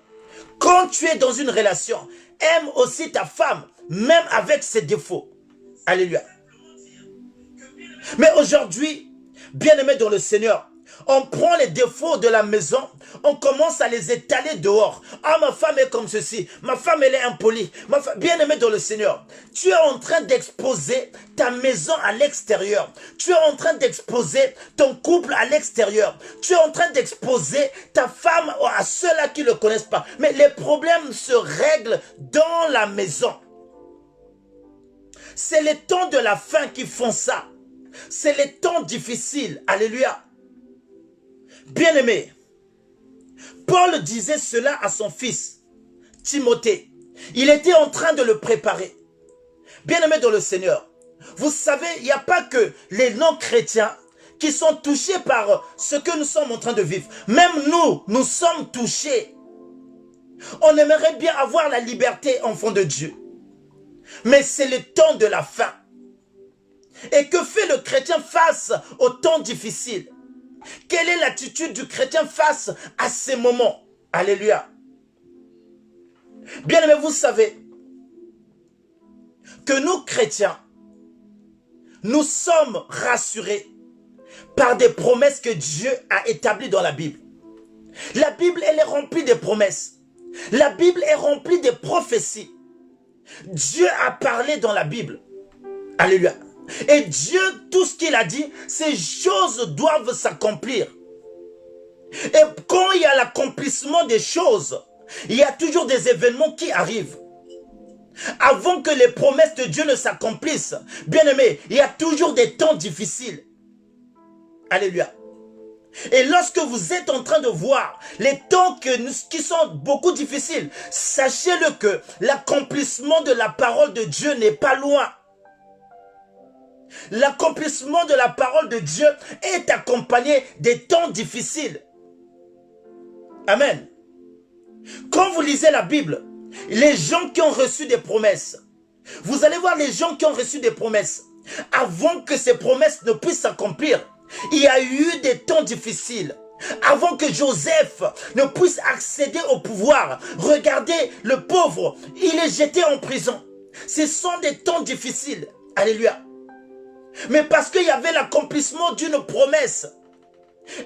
Speaker 2: quand tu es dans une relation, aime aussi ta femme, même avec ses défauts. Alléluia. Mais aujourd'hui, bien-aimé dans le Seigneur, on prend les défauts de la maison, on commence à les étaler dehors. Ah, ma femme est comme ceci, ma femme elle est impolie. Bien-aimé dans le Seigneur, tu es en train d'exposer ta maison à l'extérieur. Tu es en train d'exposer ton couple à l'extérieur. Tu es en train d'exposer ta femme à ceux-là qui ne le connaissent pas. Mais les problèmes se règlent dans la maison. C'est les temps de la fin qui font ça. C'est les temps difficiles. Alléluia. Bien-aimé, Paul disait cela à son fils, Timothée. Il était en train de le préparer. Bien-aimé dans le Seigneur, vous savez, il n'y a pas que les non-chrétiens qui sont touchés par ce que nous sommes en train de vivre. Même nous sommes touchés. On aimerait bien avoir la liberté, enfant de Dieu. Mais c'est le temps de la fin. Et que fait le chrétien face aux temps difficiles? Quelle est l'attitude du chrétien face à ces moments? Alléluia. Bien aimé, vous savez que nous chrétiens, nous sommes rassurés par des promesses que Dieu a établies dans la Bible. La Bible, elle est remplie de promesses. La Bible est remplie de prophéties. Dieu a parlé dans la Bible. Alléluia. Et Dieu, tout ce qu'il a dit, ces choses doivent s'accomplir. Et quand il y a l'accomplissement des choses, il y a toujours des événements qui arrivent. Avant que les promesses de Dieu ne s'accomplissent, bien aimé, il y a toujours des temps difficiles. Alléluia. Et lorsque vous êtes en train de voir les temps qui sont beaucoup difficiles, sachez-le que l'accomplissement de la parole de Dieu n'est pas loin. L'accomplissement de la parole de Dieu est accompagné des temps difficiles. Amen. Quand vous lisez la Bible, les gens qui ont reçu des promesses, vous allez voir les gens qui ont reçu des promesses, avant que ces promesses ne puissent s'accomplir, il y a eu des temps difficiles. Avant que Joseph ne puisse accéder au pouvoir, regardez le pauvre, il est jeté en prison. Ce sont des temps difficiles. Alléluia. Mais parce qu'il y avait l'accomplissement d'une promesse.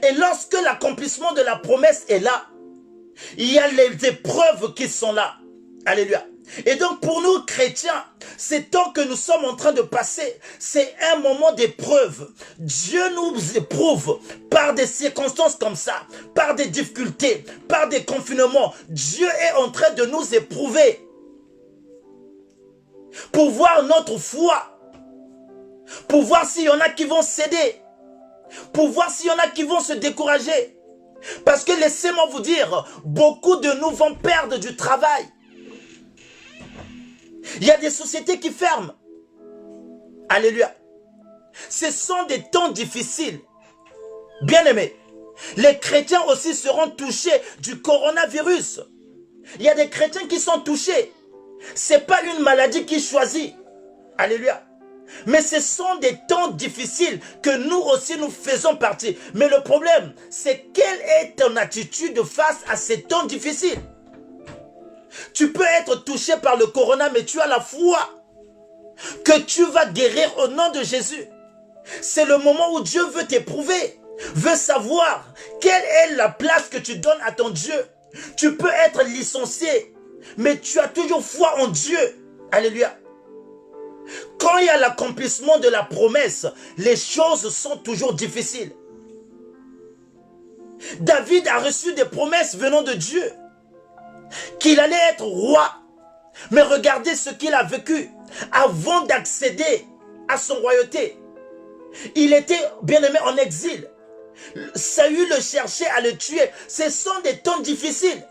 Speaker 2: Et lorsque l'accomplissement de la promesse est là, il y a les épreuves qui sont là. Alléluia. Et donc pour nous chrétiens, ces temps que nous sommes en train de passer, c'est un moment d'épreuve. Dieu nous éprouve par des circonstances comme ça, par des difficultés, par des confinements. Dieu est en train de nous éprouver pour voir notre foi, pour voir s'il y en a qui vont céder, pour voir s'il y en a qui vont se décourager. Parce que laissez-moi vous dire, beaucoup de nous vont perdre du travail. Il y a des sociétés qui ferment. Alléluia. Ce sont des temps difficiles. Bien-aimés, les chrétiens aussi seront touchés du coronavirus. Il y a des chrétiens qui sont touchés. Ce n'est pas une maladie qui choisit. Alléluia. Mais ce sont des temps difficiles que nous aussi nous faisons partie. Mais le problème, c'est quelle est ton attitude face à ces temps difficiles? Tu peux être touché par le corona, mais tu as la foi que tu vas guérir au nom de Jésus. C'est le moment où Dieu veut t'éprouver, veut savoir quelle est la place que tu donnes à ton Dieu. Tu peux être licencié, mais tu as toujours foi en Dieu. Alléluia. Quand il y a l'accomplissement de la promesse, les choses sont toujours difficiles. David a reçu des promesses venant de Dieu, qu'il allait être roi. Mais regardez ce qu'il a vécu avant d'accéder à son royauté. Il était, bien aimé, en exil. Saül le cherchait à le tuer. Ce sont des temps difficiles.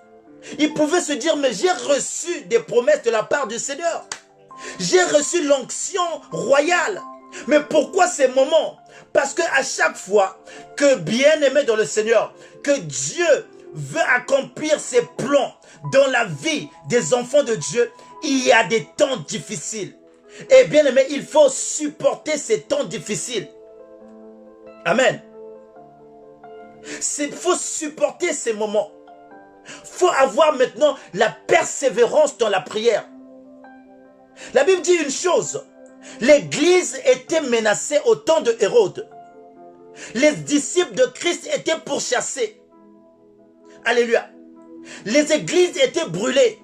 Speaker 2: Il pouvait se dire, mais j'ai reçu des promesses de la part du Seigneur. J'ai reçu l'onction royale. Mais pourquoi ces moments? Parce qu'à chaque fois que, bien aimé dans le Seigneur, que Dieu veut accomplir ses plans dans la vie des enfants de Dieu, il y a des temps difficiles. Et bien aimé, il faut supporter ces temps difficiles. Amen. Il faut supporter ces moments. Il faut avoir maintenant la persévérance dans la prière. La Bible dit une chose. L'Église était menacée au temps de Hérode. Les disciples de Christ étaient pourchassés. Alléluia. Les églises étaient brûlées.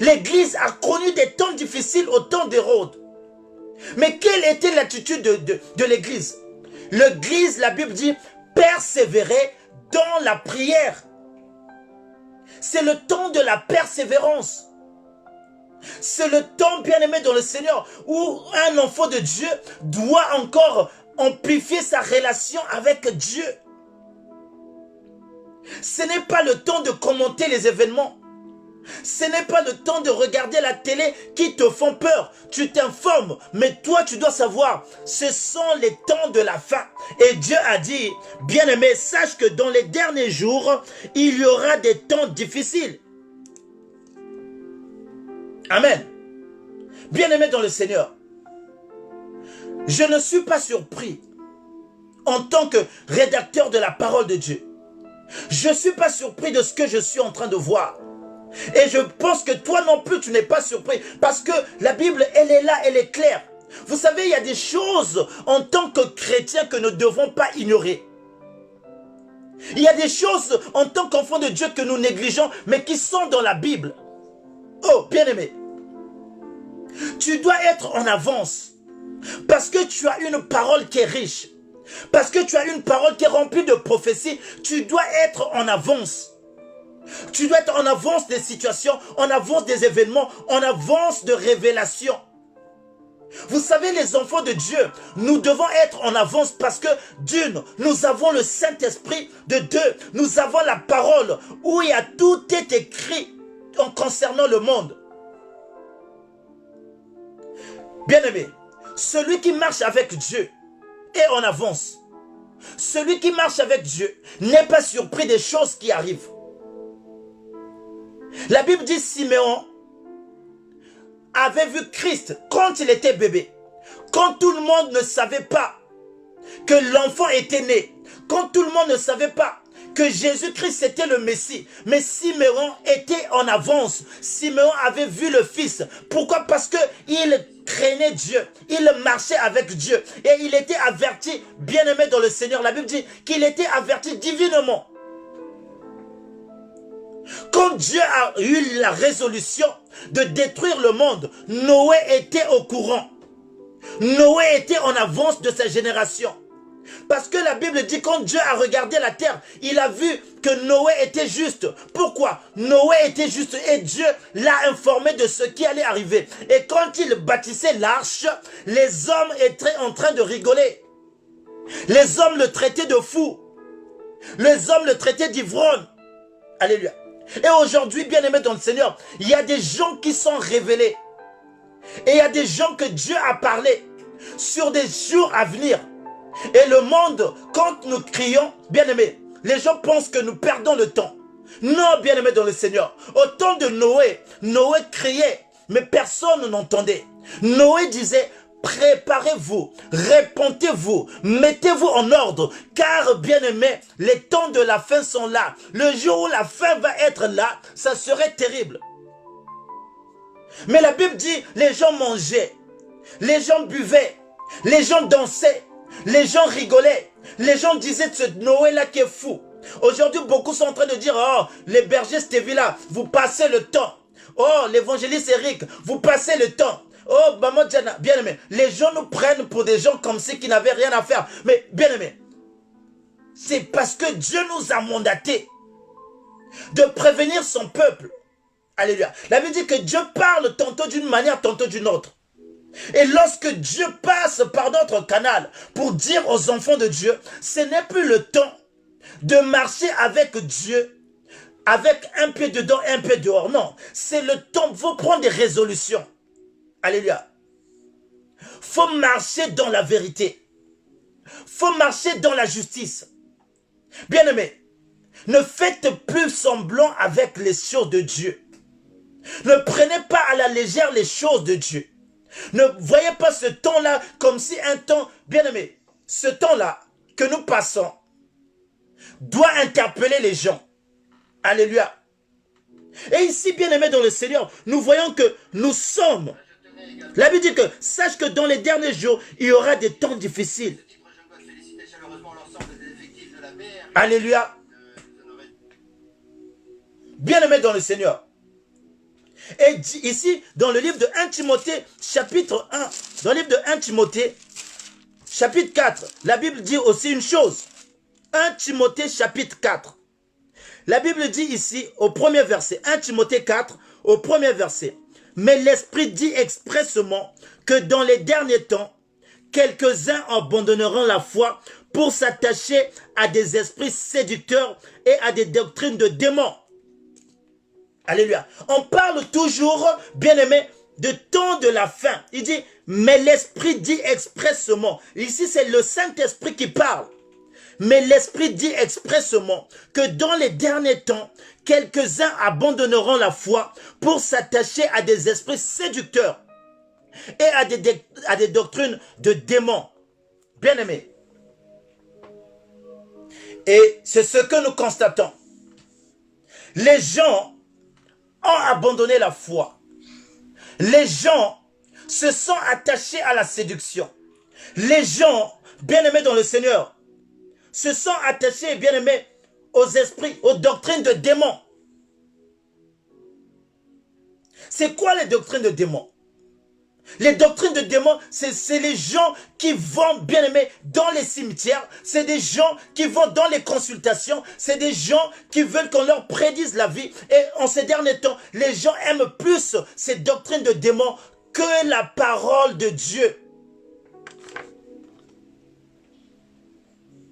Speaker 2: L'Église a connu des temps difficiles au temps d'Hérode. Mais quelle était l'attitude de l'Église? L'Église, la Bible dit, persévérer dans la prière. C'est le temps de la persévérance. C'est le temps, bien aimé dans le Seigneur, où un enfant de Dieu doit encore amplifier sa relation avec Dieu. Ce n'est pas le temps de commenter les événements. Ce n'est pas le temps de regarder la télé qui te font peur. Tu t'informes, mais toi tu dois savoir, ce sont les temps de la fin. Et Dieu a dit, bien-aimé, sache que dans les derniers jours, il y aura des temps difficiles. Amen. Bien-aimé dans le Seigneur, je ne suis pas surpris en tant que rédacteur de la parole de Dieu. Je ne suis pas surpris de ce que je suis en train de voir. Et je pense que toi non plus, tu n'es pas surpris. Parce que la Bible, elle est là, elle est claire. Vous savez, il y a des choses en tant que chrétiens que nous ne devons pas ignorer. Il y a des choses en tant qu'enfants de Dieu que nous négligeons, mais qui sont dans la Bible. Oh, bien-aimé, tu dois être en avance. Parce que tu as une parole qui est riche. Parce que tu as une parole qui est remplie de prophéties. Tu dois être en avance. Tu dois être en avance des situations, en avance des événements, en avance de révélations. Vous savez, les enfants de Dieu, nous devons être en avance parce que d'une, nous avons le Saint-Esprit, de deux, nous avons la parole où il y a tout est écrit en concernant le monde. Bien-aimé, celui qui marche avec Dieu est en avance. Celui qui marche avec Dieu n'est pas surpris des choses qui arrivent. La Bible dit Siméon avait vu Christ quand il était bébé. Quand tout le monde ne savait pas que l'enfant était né. Quand tout le monde ne savait pas que Jésus-Christ était le Messie. Mais Siméon était en avance. Siméon avait vu le Fils. Pourquoi? Parce qu'il craignait Dieu. Il marchait avec Dieu. Et il était averti, bien-aimé dans le Seigneur. La Bible dit qu'il était averti divinement. Quand Dieu a eu la résolution de détruire le monde, Noé était au courant. Noé était en avance de sa génération. Parce que la Bible dit quand Dieu a regardé la terre, il a vu que Noé était juste. Pourquoi? Noé était juste et Dieu l'a informé de ce qui allait arriver. Et quand il bâtissait l'arche, les hommes étaient en train de rigoler. Les hommes le traitaient de fou. Les hommes le traitaient d'ivrogne. Alléluia. Et aujourd'hui, bien-aimés dans le Seigneur, il y a des gens qui sont révélés. Et il y a des gens que Dieu a parlé sur des jours à venir. Et le monde, quand nous crions, bien-aimés, les gens pensent que nous perdons le temps. Non, bien-aimés dans le Seigneur. Au temps de Noé, Noé criait, mais personne n'entendait. Noé disait, préparez-vous, répentez-vous, mettez-vous en ordre, car bien-aimés, les temps de la fin sont là. Le jour où la fin va être là, ça serait terrible. Mais la Bible dit, les gens mangeaient, les gens buvaient, les gens dansaient, les gens rigolaient, les gens disaient de ce Noé-là qui est fou. Aujourd'hui, beaucoup sont en train de dire, oh, les bergers Stevie-là, vous passez le temps. Oh, l'évangéliste Eric, vous passez le temps. Oh, Maman Diana, bien-aimé, les gens nous prennent pour des gens comme si qui n'avaient rien à faire. Mais bien-aimé, c'est parce que Dieu nous a mandatés de prévenir son peuple. Alléluia. La Bible dit que Dieu parle tantôt d'une manière, tantôt d'une autre. Et lorsque Dieu passe par notre canal pour dire aux enfants de Dieu, ce n'est plus le temps de marcher avec Dieu, avec un pied dedans et un pied dehors. Non, c'est le temps, il faut prendre des résolutions. Alléluia. Il faut marcher dans la vérité. Il faut marcher dans la justice. Bien-aimés, ne faites plus semblant avec les choses de Dieu. Ne prenez pas à la légère les choses de Dieu. Ne voyez pas ce temps-là comme si un temps, bien-aimé, ce temps-là que nous passons doit interpeller les gens. Alléluia. Et ici, bien-aimé dans le Seigneur, nous voyons que nous sommes. La Bible dit que, sache que dans les derniers jours, il y aura des temps difficiles. Alléluia. Bien-aimé dans le Seigneur. Et ici, dans le livre de 1 Timothée, chapitre 1, dans le livre de 1 Timothée, chapitre 4, la Bible dit aussi une chose. 1 Timothée, chapitre 4. La Bible dit ici, au premier verset, 1 Timothée 4, au premier verset, « Mais l'Esprit dit expressément que dans les derniers temps, quelques-uns abandonneront la foi pour s'attacher à des esprits séducteurs et à des doctrines de démons. » Alléluia. On parle toujours, bien-aimé, de temps de la fin. Il dit, mais l'Esprit dit expressément. Ici, c'est le Saint-Esprit qui parle. Mais l'Esprit dit expressément que dans les derniers temps, quelques-uns abandonneront la foi pour s'attacher à des esprits séducteurs et à des doctrines de démons. Bien-aimé. Et c'est ce que nous constatons. Les gens ont abandonné la foi. Les gens se sont attachés à la séduction. Les gens, bien-aimés dans le Seigneur, se sont attachés, bien-aimés, aux esprits, aux doctrines de démons. C'est quoi les doctrines de démons? Les doctrines de démons, c'est les gens qui vont, bien aimés, dans les cimetières. C'est des gens qui vont dans les consultations. C'est des gens qui veulent qu'on leur prédise la vie. Et en ces derniers temps, les gens aiment plus ces doctrines de démons que la parole de Dieu.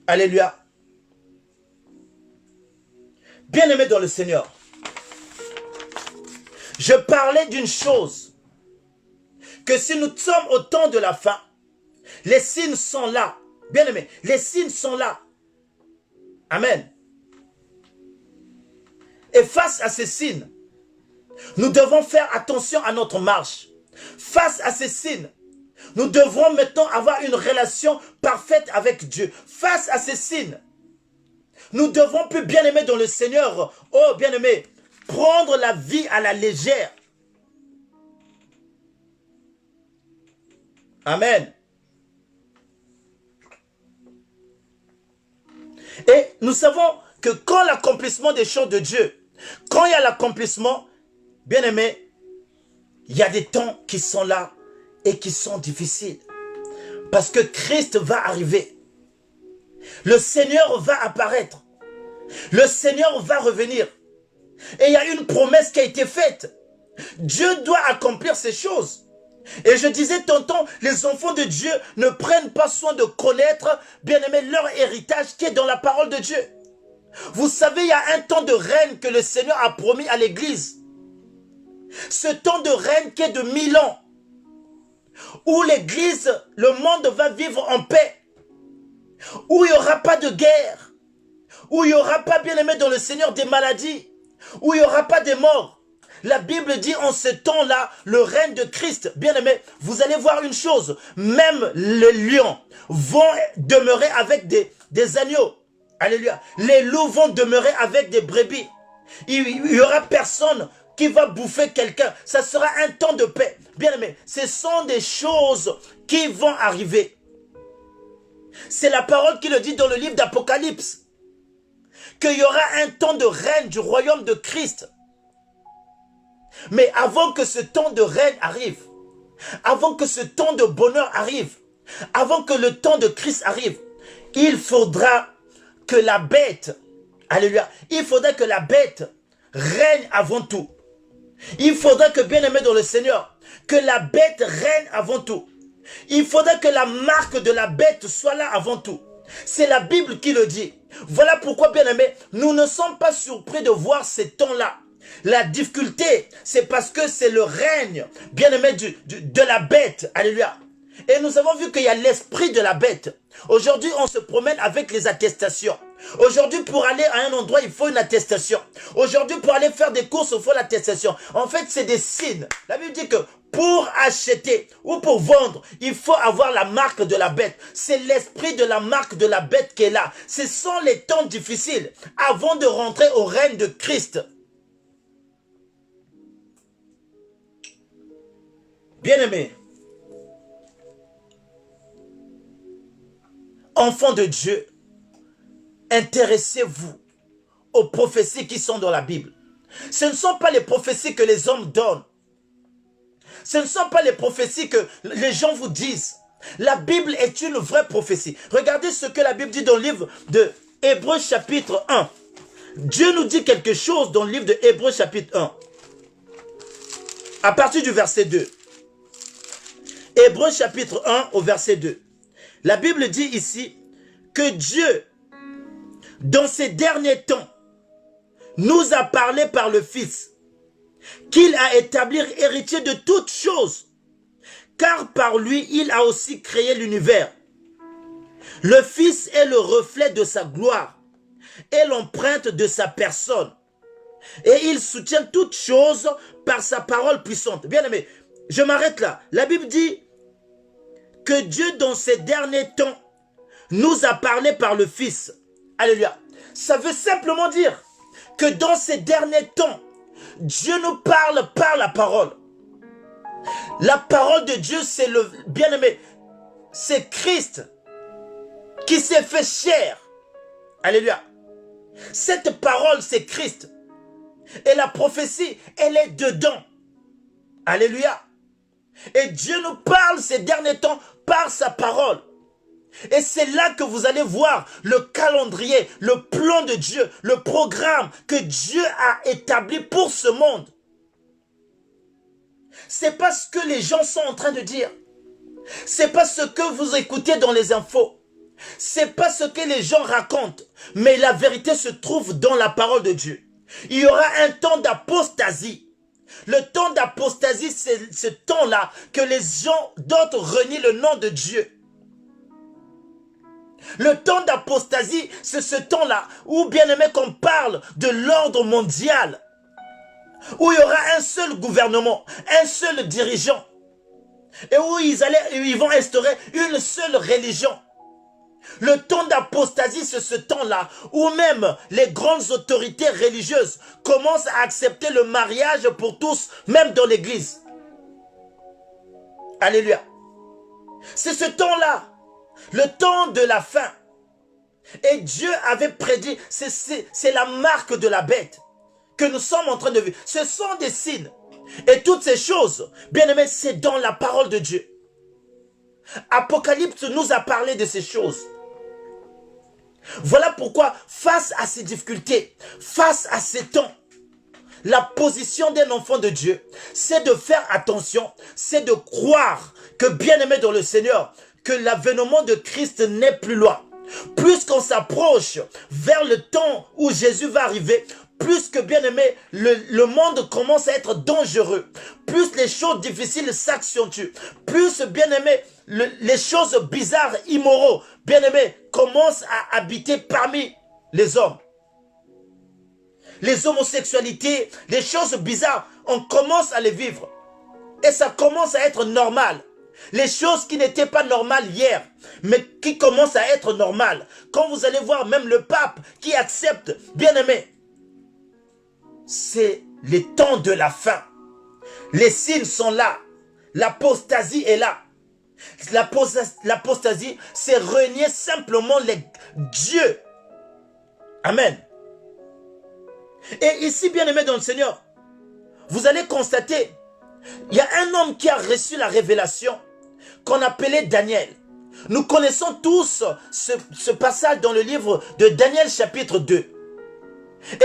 Speaker 2: Alléluia. Bien-aimés dans le Seigneur, je parlais d'une chose. Que si nous sommes au temps de la fin, les signes sont là. Bien-aimés, les signes sont là. Amen. Et face à ces signes, nous devons faire attention à notre marche. Face à ces signes, nous devrons maintenant avoir une relation parfaite avec Dieu. Face à ces signes, nous devons plus, bien-aimés dans le Seigneur, oh bien-aimés, prendre la vie à la légère. Amen. Et nous savons que quand l'accomplissement des choses de Dieu, quand il y a l'accomplissement, bien aimé, il y a des temps qui sont là et qui sont difficiles. Parce que Christ va arriver. Le Seigneur va apparaître. Le Seigneur va revenir. Et il y a une promesse qui a été faite. Dieu doit accomplir ces choses. Et je disais tantôt, les enfants de Dieu ne prennent pas soin de connaître, bien aimé, leur héritage qui est dans la parole de Dieu. Vous savez, il y a un temps de règne que le Seigneur a promis à l'Église. Ce temps de règne qui est de 1000 ans. Où l'Église, le monde va vivre en paix. Où il n'y aura pas de guerre. Où il n'y aura pas, bien aimé, dans le Seigneur, des maladies. Où il n'y aura pas de morts. La Bible dit en ce temps-là, le règne de Christ, bien aimé, vous allez voir une chose, même les lions vont demeurer avec des agneaux. Alléluia. Les loups vont demeurer avec des brebis. Il n'y aura personne qui va bouffer quelqu'un. Ça sera un temps de paix. Bien aimé, ce sont des choses qui vont arriver. C'est la parole qui le dit dans le livre d'Apocalypse. Qu'il y aura un temps de règne du royaume de Christ. Mais avant que ce temps de règne arrive, avant que ce temps de bonheur arrive, avant que le temps de Christ arrive, il faudra que la bête, alléluia, il faudrait que la bête règne avant tout. Il faudrait que, bien-aimé dans le Seigneur, que la bête règne avant tout. Il faudrait que la marque de la bête soit là avant tout. C'est la Bible qui le dit. Voilà pourquoi, bien-aimé, nous ne sommes pas surpris de voir ces temps-là. La difficulté, c'est parce que c'est le règne, bien-aimé, de la bête. Alléluia. Et nous avons vu qu'il y a l'esprit de la bête. Aujourd'hui, on se promène avec les attestations. Aujourd'hui, pour aller à un endroit, il faut une attestation. Aujourd'hui, pour aller faire des courses, il faut l'attestation. En fait, c'est des signes. La Bible dit que pour acheter ou pour vendre, il faut avoir la marque de la bête. C'est l'esprit de la marque de la bête qui est là. Ce sont les temps difficiles avant de rentrer au règne de Christ. Bien-aimés, enfants de Dieu, intéressez-vous aux prophéties qui sont dans la Bible. Ce ne sont pas les prophéties que les hommes donnent. Ce ne sont pas les prophéties que les gens vous disent. La Bible est une vraie prophétie. Regardez ce que la Bible dit dans le livre de Hébreux chapitre 1. Dieu nous dit quelque chose dans le livre de Hébreux chapitre 1. À partir du verset 2. Hébreux chapitre 1 au verset 2. La Bible dit ici que Dieu, dans ces derniers temps, nous a parlé par le Fils, qu'il a établi héritier de toutes choses, car par lui, il a aussi créé l'univers. Le Fils est le reflet de sa gloire et l'empreinte de sa personne, et il soutient toutes choses par sa parole puissante. Bien aimé, je m'arrête là. La Bible dit que Dieu, dans ces derniers temps, nous a parlé par le Fils. Alléluia. Ça veut simplement dire que dans ces derniers temps, Dieu nous parle par la parole. La parole de Dieu, c'est le bien-aimé, c'est Christ qui s'est fait chair. Alléluia. Cette parole, c'est Christ. Et la prophétie, elle est dedans. Alléluia. Et Dieu nous parle ces derniers temps par sa parole. Et c'est là que vous allez voir le calendrier, le plan de Dieu, le programme que Dieu a établi pour ce monde. C'est pas ce que les gens sont en train de dire. C'est pas ce que vous écoutez dans les infos. C'est pas ce que les gens racontent. Mais la vérité se trouve dans la parole de Dieu. Il y aura un temps d'apostasie. Le temps d'apostasie, c'est ce temps-là que les gens d'autres renient le nom de Dieu. Le temps d'apostasie, c'est ce temps-là où, bien aimé, qu'on parle de l'ordre mondial, où il y aura un seul gouvernement, un seul dirigeant, et où ils vont instaurer une seule religion. Le temps d'apostasie, c'est ce temps-là où même les grandes autorités religieuses commencent à accepter le mariage pour tous, même dans l'église. Alléluia. C'est ce temps-là, le temps de la fin. Et Dieu avait prédit, c'est la marque de la bête que nous sommes en train de vivre. Ce sont des signes. Et toutes ces choses, bien aimés, c'est dans la parole de Dieu. Apocalypse nous a parlé de ces choses. Voilà pourquoi, face à ces difficultés, face à ces temps, la position d'un enfant de Dieu, c'est de faire attention, c'est de croire que, bien aimé dans le Seigneur, que l'avènement de Christ n'est plus loin. Plus qu'on s'approche vers le temps où Jésus va arriver, plus que, bien aimé, le monde commence à être dangereux. Plus les choses difficiles s'accentuent. Plus, bien aimé, les choses bizarres, immoraux, bien aimé, commencent à habiter parmi les hommes. Les homosexualités, les choses bizarres, on commence à les vivre. Et ça commence à être normal. Les choses qui n'étaient pas normales hier, mais qui commencent à être normales. Quand vous allez voir même le pape qui accepte, bien aimé, c'est les temps de la fin. Les signes sont là. L'apostasie est là. L'apostasie, c'est renier simplement Dieu. Amen. Et ici, bien aimé dans le Seigneur, vous allez constater, il y a un homme qui a reçu la révélation qu'on appelait Daniel. Nous connaissons tous ce passage dans le livre de Daniel chapitre 2.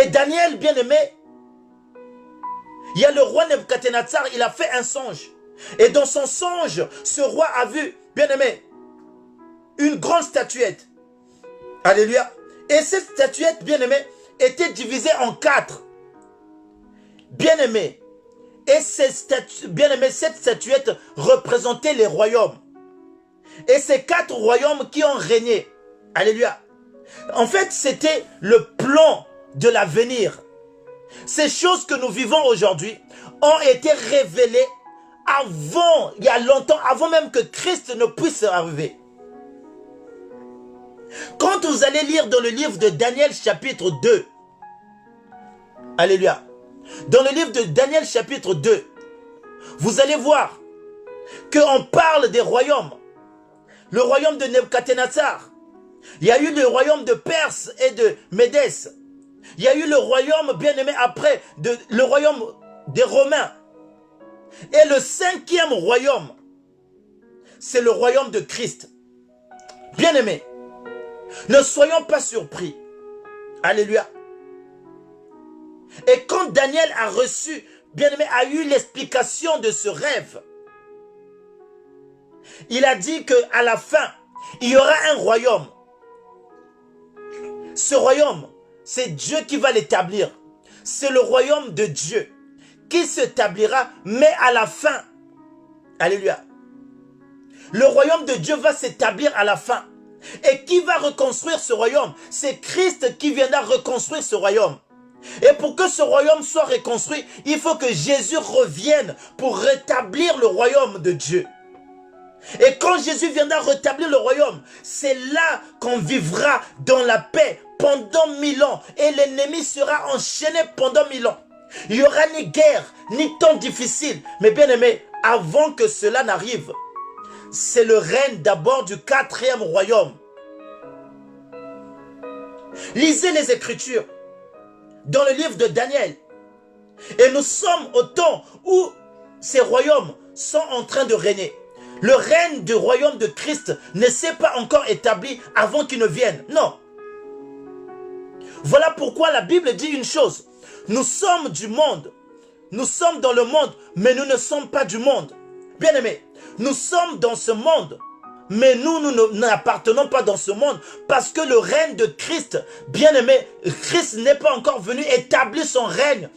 Speaker 2: Et Daniel, bien aimé, il y a le roi Nebuchadnezzar, il a fait un songe. Et dans son songe, ce roi a vu, bien aimé, une grande statuette. Alléluia. Et cette statuette, bien aimé, était divisée en 4. Bien aimé. Et cette statuette représentait les royaumes. Et ces 4 royaumes qui ont régné. Alléluia. En fait, c'était le plan de l'avenir. Ces choses que nous vivons aujourd'hui ont été révélées avant, il y a longtemps, avant même que Christ ne puisse arriver. Quand vous allez lire dans le livre de Daniel chapitre 2, alléluia, dans le livre de Daniel chapitre 2, vous allez voir qu'on parle des royaumes. Le royaume de Nebuchadnezzar. Il y a eu le royaume de Perse et de Médès. Il y a eu le royaume, bien aimé, après, le royaume des Romains. Et le 5e royaume, c'est le royaume de Christ. Bien aimé, ne soyons pas surpris. Alléluia. Et quand Daniel a reçu, bien aimé, a eu l'explication de ce rêve, il a dit qu'à la fin, il y aura un royaume. Ce royaume, c'est Dieu qui va l'établir. C'est le royaume de Dieu qui s'établira, mais à la fin. Alléluia. Le royaume de Dieu va s'établir à la fin. Et qui va reconstruire ce royaume? C'est Christ qui viendra reconstruire ce royaume. Et pour que ce royaume soit reconstruit, il faut que Jésus revienne pour rétablir le royaume de Dieu. Et quand Jésus viendra rétablir le royaume, c'est là qu'on vivra dans la paix pendant 1000 ans. Et l'ennemi sera enchaîné pendant 1000 ans. Il n'y aura ni guerre, ni temps difficile. Mais bien aimé, avant que cela n'arrive, c'est le règne d'abord du 4e royaume. Lisez les Écritures dans le livre de Daniel. Et nous sommes au temps où ces royaumes sont en train de régner. Le règne du royaume de Christ ne s'est pas encore établi avant qu'il ne vienne. Non. Voilà pourquoi la Bible dit une chose. Nous sommes du monde. Nous sommes dans le monde, mais nous ne sommes pas du monde. Bien aimé, nous sommes dans ce monde, mais nous n'appartenons pas dans ce monde parce que le règne de Christ, bien aimé, Christ n'est pas encore venu établir son règne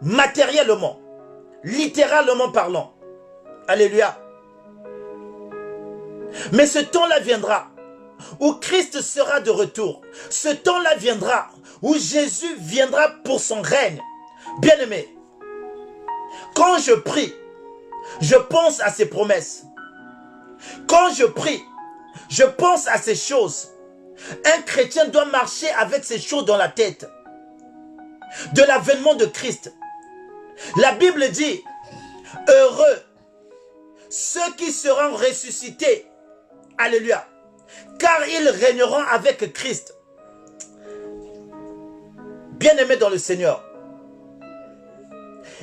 Speaker 2: matériellement, littéralement parlant. Alléluia. Mais ce temps-là viendra où Christ sera de retour. Ce temps-là viendra où Jésus viendra pour son règne. Bien-aimé, quand je prie, je pense à ses promesses. Quand je prie, je pense à ces choses. Un chrétien doit marcher avec ces choses dans la tête. De l'avènement de Christ. La Bible dit, heureux ceux qui seront ressuscités. Alléluia. Car ils régneront avec Christ. Bien-aimés dans le Seigneur.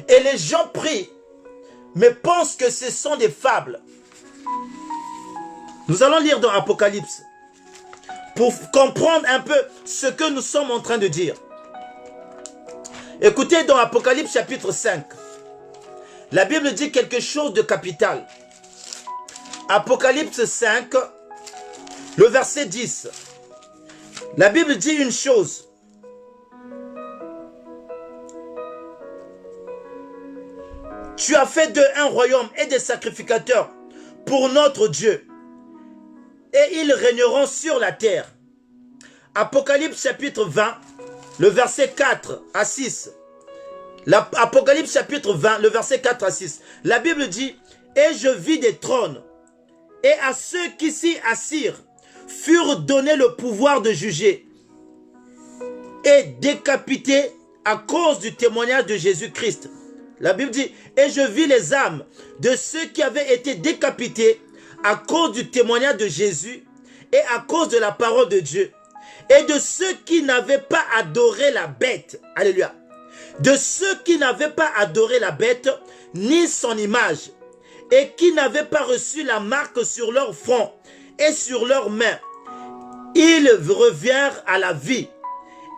Speaker 2: Et les gens prient, mais pensent que ce sont des fables. Nous allons lire dans Apocalypse pour comprendre un peu ce que nous sommes en train de dire. Écoutez dans Apocalypse chapitre 5. La Bible dit quelque chose de capital. Apocalypse 5, le verset 10. La Bible dit une chose. Tu as fait d'eux un royaume et des sacrificateurs pour notre Dieu. Et ils régneront sur la terre. Apocalypse chapitre 20, le verset 4 à 6. Apocalypse chapitre 20, le verset 4 à 6. La Bible dit, et je vis des trônes, et à ceux qui s'y assirent furent donnés le pouvoir de juger et décapités à cause du témoignage de Jésus-Christ. La Bible dit, et je vis les âmes de ceux qui avaient été décapités à cause du témoignage de Jésus et à cause de la parole de Dieu, et de ceux qui n'avaient pas adoré la bête. Alléluia. De ceux qui n'avaient pas adoré la bête, ni son image, et qui n'avaient pas reçu la marque sur leur front et sur leurs mains. Ils revinrent à la vie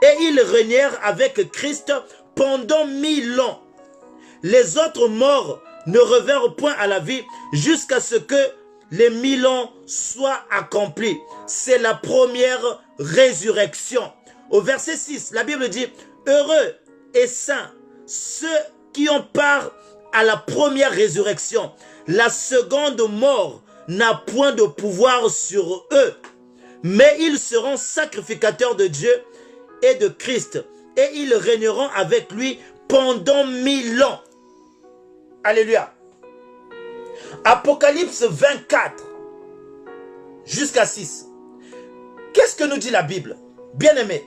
Speaker 2: et ils régnèrent avec Christ pendant 1000 ans. Les autres morts ne revinrent point à la vie jusqu'à ce que les 1000 ans soient accomplis. C'est la première résurrection. Au verset 6, la Bible dit, heureux et saints ceux qui ont part à la première résurrection. La seconde mort n'a point de pouvoir sur eux, mais ils seront sacrificateurs de Dieu et de Christ, et ils régneront avec lui pendant 1000 ans. Alléluia. Apocalypse 24 jusqu'à 6. Qu'est-ce que nous dit la Bible? Bien-aimés,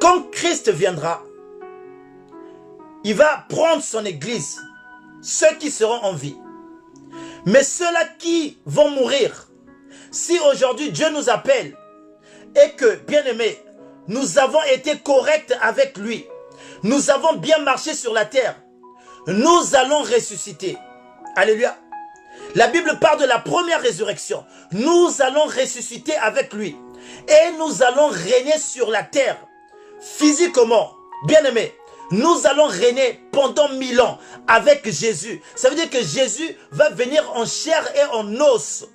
Speaker 2: quand Christ viendra, il va prendre son église, ceux qui seront en vie. Mais ceux-là qui vont mourir, si aujourd'hui Dieu nous appelle et que, bien-aimés, nous avons été corrects avec lui, nous avons bien marché sur la terre, nous allons ressusciter. Alléluia. La Bible parle de la première résurrection. Nous allons ressusciter avec lui et nous allons régner sur la terre physiquement. Bien-aimés, nous allons régner pendant 1000 ans avec Jésus. Ça veut dire que Jésus va venir en chair et en os.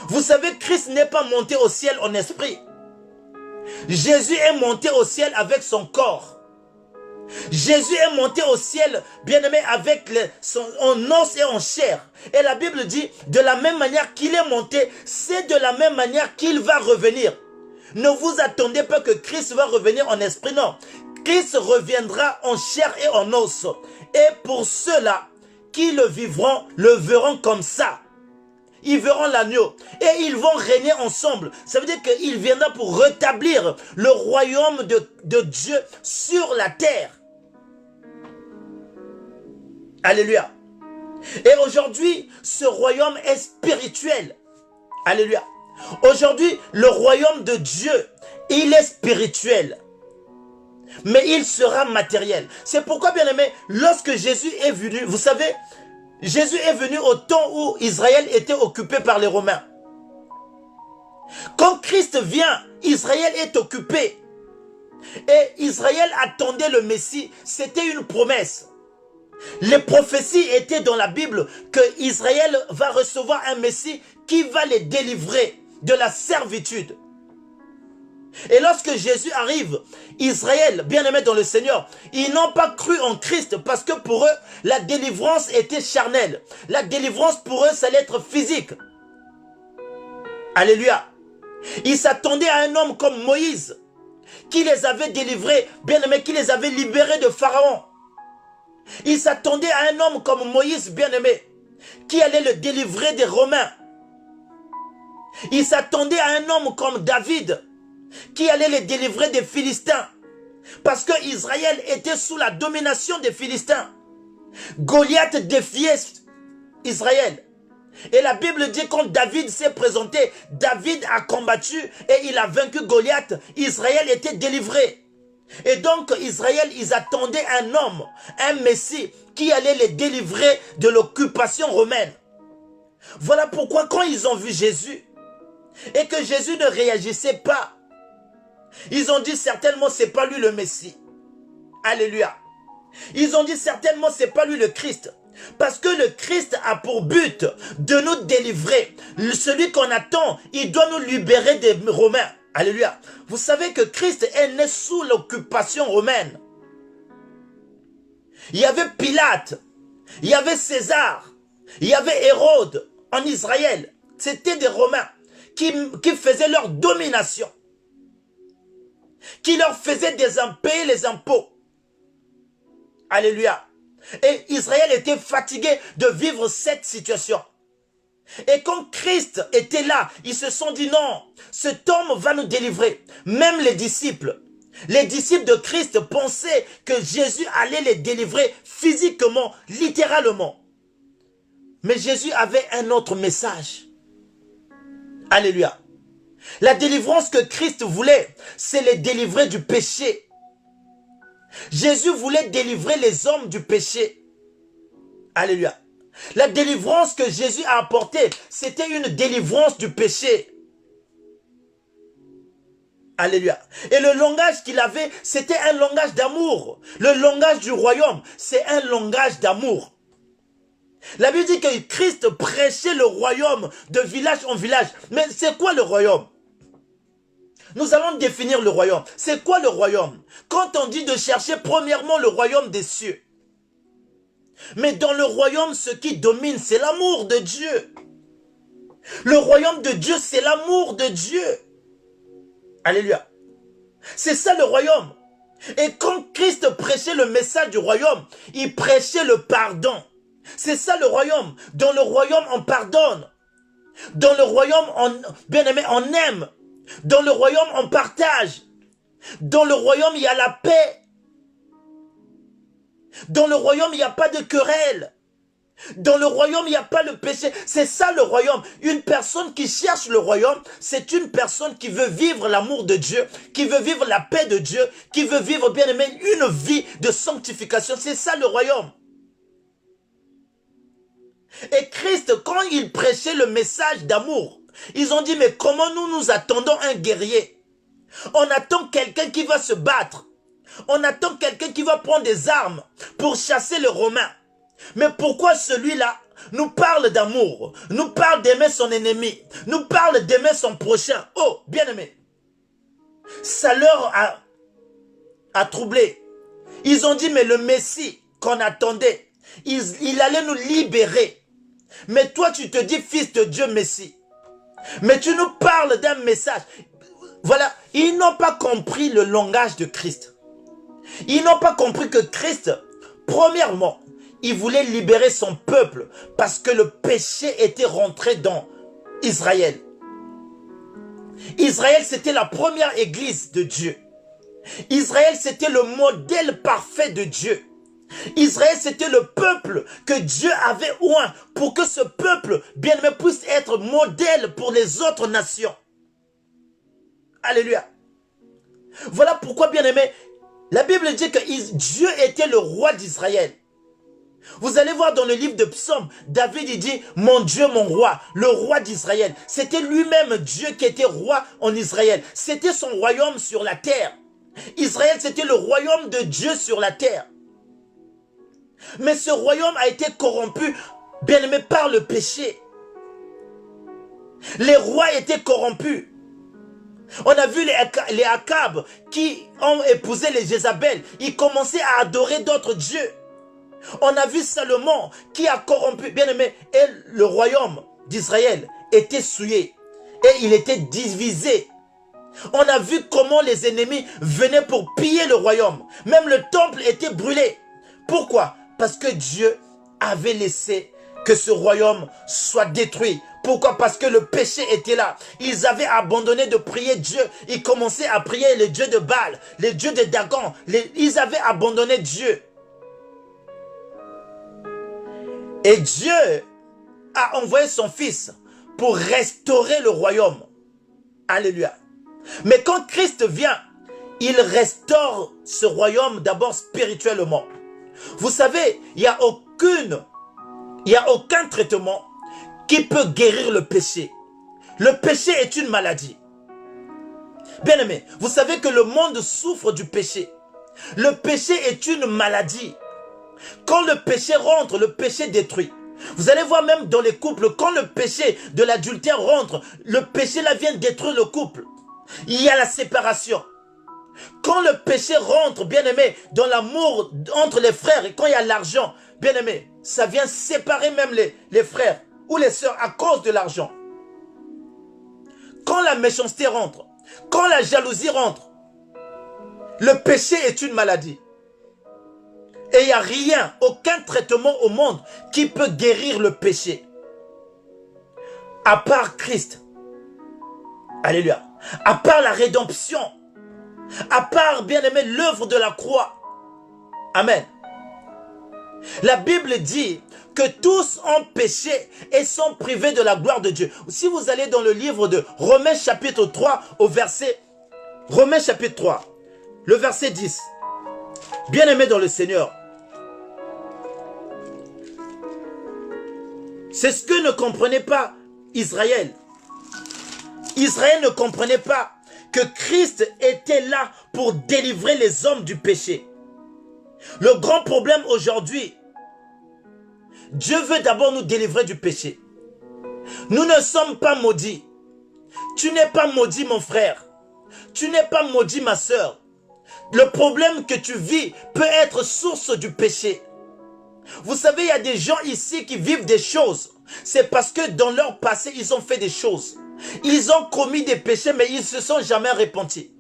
Speaker 2: Vous savez, Christ n'est pas monté au ciel en esprit. Jésus est monté au ciel avec son corps. Jésus est monté au ciel, bien-aimé, avec en os et en chair. Et la Bible dit, de la même manière qu'il est monté, c'est de la même manière qu'il va revenir. Ne vous attendez pas que Christ va revenir en esprit, non. Christ reviendra en chair et en os. Et pour ceux-là qui le vivront, le verront comme ça. Ils verront l'agneau et ils vont régner ensemble. Ça veut dire qu'il viendra pour rétablir le royaume de Dieu sur la terre. Alléluia. Et aujourd'hui, ce royaume est spirituel. Alléluia. Aujourd'hui, le royaume de Dieu, il est spirituel. Mais il sera matériel. C'est pourquoi, bien aimé, lorsque Jésus est venu, vous savez, Jésus est venu au temps où Israël était occupé par les Romains. Quand Christ vient, Israël est occupé. Et Israël attendait le Messie. C'était une promesse. Les prophéties étaient dans la Bible que Israël va recevoir un Messie qui va les délivrer de la servitude. Et lorsque Jésus arrive, Israël, bien-aimé dans le Seigneur, ils n'ont pas cru en Christ parce que pour eux, la délivrance était charnelle. La délivrance pour eux, ça allait être physique. Alléluia. Ils s'attendaient à un homme comme Moïse, qui les avait délivrés, bien-aimé, qui les avait libérés de Pharaon. Ils s'attendaient à un homme comme Moïse, bien-aimé, qui allait le délivrer des Romains. Ils s'attendaient à un homme comme David, qui allait les délivrer des Philistins. Parce que Israël était sous la domination des Philistins. Goliath défiait Israël. Et la Bible dit quand David s'est présenté, David a combattu et il a vaincu Goliath. Israël était délivré. Et donc Israël, ils attendaient un homme, un Messie qui allait les délivrer de l'occupation romaine. Voilà pourquoi quand ils ont vu Jésus et que Jésus ne réagissait pas, ils ont dit certainement c'est pas lui le Messie. Alléluia. Ils ont dit certainement c'est pas lui le Christ. Parce que le Christ a pour but de nous délivrer. Celui qu'on attend, il doit nous libérer des Romains. Alléluia. Vous savez que Christ est né sous l'occupation romaine. Il y avait Pilate, il y avait César, il y avait Hérode en Israël. C'était des Romains qui faisaient leur domination, qui leur faisaient payer les impôts. Alléluia. Et Israël était fatigué de vivre cette situation. Et quand Christ était là, ils se sont dit non, cet homme va nous délivrer. Même les disciples de Christ pensaient que Jésus allait les délivrer physiquement, littéralement. Mais Jésus avait un autre message. Alléluia. La délivrance que Christ voulait, c'est les délivrer du péché. Jésus voulait délivrer les hommes du péché. Alléluia. La délivrance que Jésus a apportée, c'était une délivrance du péché. Alléluia. Et le langage qu'il avait, c'était un langage d'amour. Le langage du royaume, c'est un langage d'amour. La Bible dit que Christ prêchait le royaume de village en village. Mais c'est quoi le royaume? Nous allons définir le royaume. C'est quoi le royaume? Quand on dit de chercher premièrement le royaume des cieux. Mais dans le royaume, ce qui domine, c'est l'amour de Dieu. Le royaume de Dieu, c'est l'amour de Dieu. Alléluia. C'est ça le royaume. Et quand Christ prêchait le message du royaume, il prêchait le pardon. C'est ça le royaume. Dans le royaume, on pardonne. Dans le royaume, bien-aimé, on aime. Dans le royaume, on partage. Dans le royaume, il y a la paix. Dans le royaume, il n'y a pas de querelle. Dans le royaume, il n'y a pas le péché. C'est ça le royaume. Une personne qui cherche le royaume, c'est une personne qui veut vivre l'amour de Dieu, qui veut vivre la paix de Dieu, qui veut vivre, bien-aimé, une vie de sanctification. C'est ça le royaume. Et Christ, quand il prêchait le message d'amour, ils ont dit, mais comment nous attendons un guerrier? On attend quelqu'un qui va se battre. On attend quelqu'un qui va prendre des armes pour chasser les Romains. Mais pourquoi celui-là nous parle d'amour, nous parle d'aimer son ennemi, nous parle d'aimer son prochain? Oh, bien-aimé, ça leur a troublé. Ils ont dit, mais le Messie qu'on attendait, il allait nous libérer. Mais toi, tu te dis fils de Dieu Messie. Mais tu nous parles d'un message. Voilà, ils n'ont pas compris le langage de Christ. Ils n'ont pas compris que Christ, premièrement, il voulait libérer son peuple parce que le péché était rentré dans Israël. Israël, c'était la première église de Dieu. Israël, c'était le modèle parfait de Dieu. Israël, c'était le peuple que Dieu avait oint pour que ce peuple, bien-aimé, puisse être modèle pour les autres nations. Alléluia. Voilà pourquoi, bien-aimé, la Bible dit que Dieu était le roi d'Israël. Vous allez voir dans le livre de Psaume, David il dit, mon Dieu, mon roi, le roi d'Israël. C'était lui-même Dieu qui était roi en Israël. C'était son royaume sur la terre. Israël, c'était le royaume de Dieu sur la terre. Mais ce royaume a été corrompu, bien aimé, par le péché. Les rois étaient corrompus. On a vu les Akab qui ont épousé les Jézabel. Ils commençaient à adorer d'autres dieux. On a vu Salomon qui a corrompu, bien aimé, et le royaume d'Israël était souillé. Et il était divisé. On a vu comment les ennemis venaient pour piller le royaume. Même le temple était brûlé. Pourquoi? Parce que Dieu avait laissé que ce royaume soit détruit. Pourquoi? Parce que le péché était là. Ils avaient abandonné de prier Dieu. Ils commençaient à prier les dieux de Baal, les dieux de Dagon. Ils avaient abandonné Dieu. Et Dieu a envoyé son fils pour restaurer le royaume. Alléluia. Mais quand Christ vient, il restaure ce royaume d'abord spirituellement. Vous savez, il n'y a aucun traitement qui peut guérir le péché. Le péché est une maladie. Bien aimé, vous savez que le monde souffre du péché. Le péché est une maladie. Quand le péché rentre, le péché détruit. Vous allez voir même dans les couples, quand le péché de l'adultère rentre, le péché là vient détruire le couple. Il y a la séparation. Quand le péché rentre, bien aimé, dans l'amour entre les frères, et quand il y a l'argent, bien aimé, ça vient séparer même les frères ou les sœurs à cause de l'argent. Quand la méchanceté rentre, quand la jalousie rentre, le péché est une maladie. Et il n'y a rien, aucun traitement au monde qui peut guérir le péché. À part Christ. Alléluia. À part la rédemption. À part, bien aimé, l'œuvre de la croix. Amen. La Bible dit que tous ont péché et sont privés de la gloire de Dieu. Si vous allez dans le livre de Romains chapitre 3 au verset... Romains chapitre 3, le verset 10. Bien aimé dans le Seigneur. C'est ce que ne comprenait pas Israël. Israël ne comprenait pas que Christ était là pour délivrer les hommes du péché. Le grand problème aujourd'hui, Dieu veut d'abord nous délivrer du péché. Nous ne sommes pas maudits. Tu n'es pas maudit, mon frère. Tu n'es pas maudit, ma sœur. Le problème que tu vis peut être source du péché. Vous savez, il y a des gens ici qui vivent des choses. C'est parce que dans leur passé, ils ont fait des choses. Ils ont commis des péchés, mais ils ne se sont jamais repentis.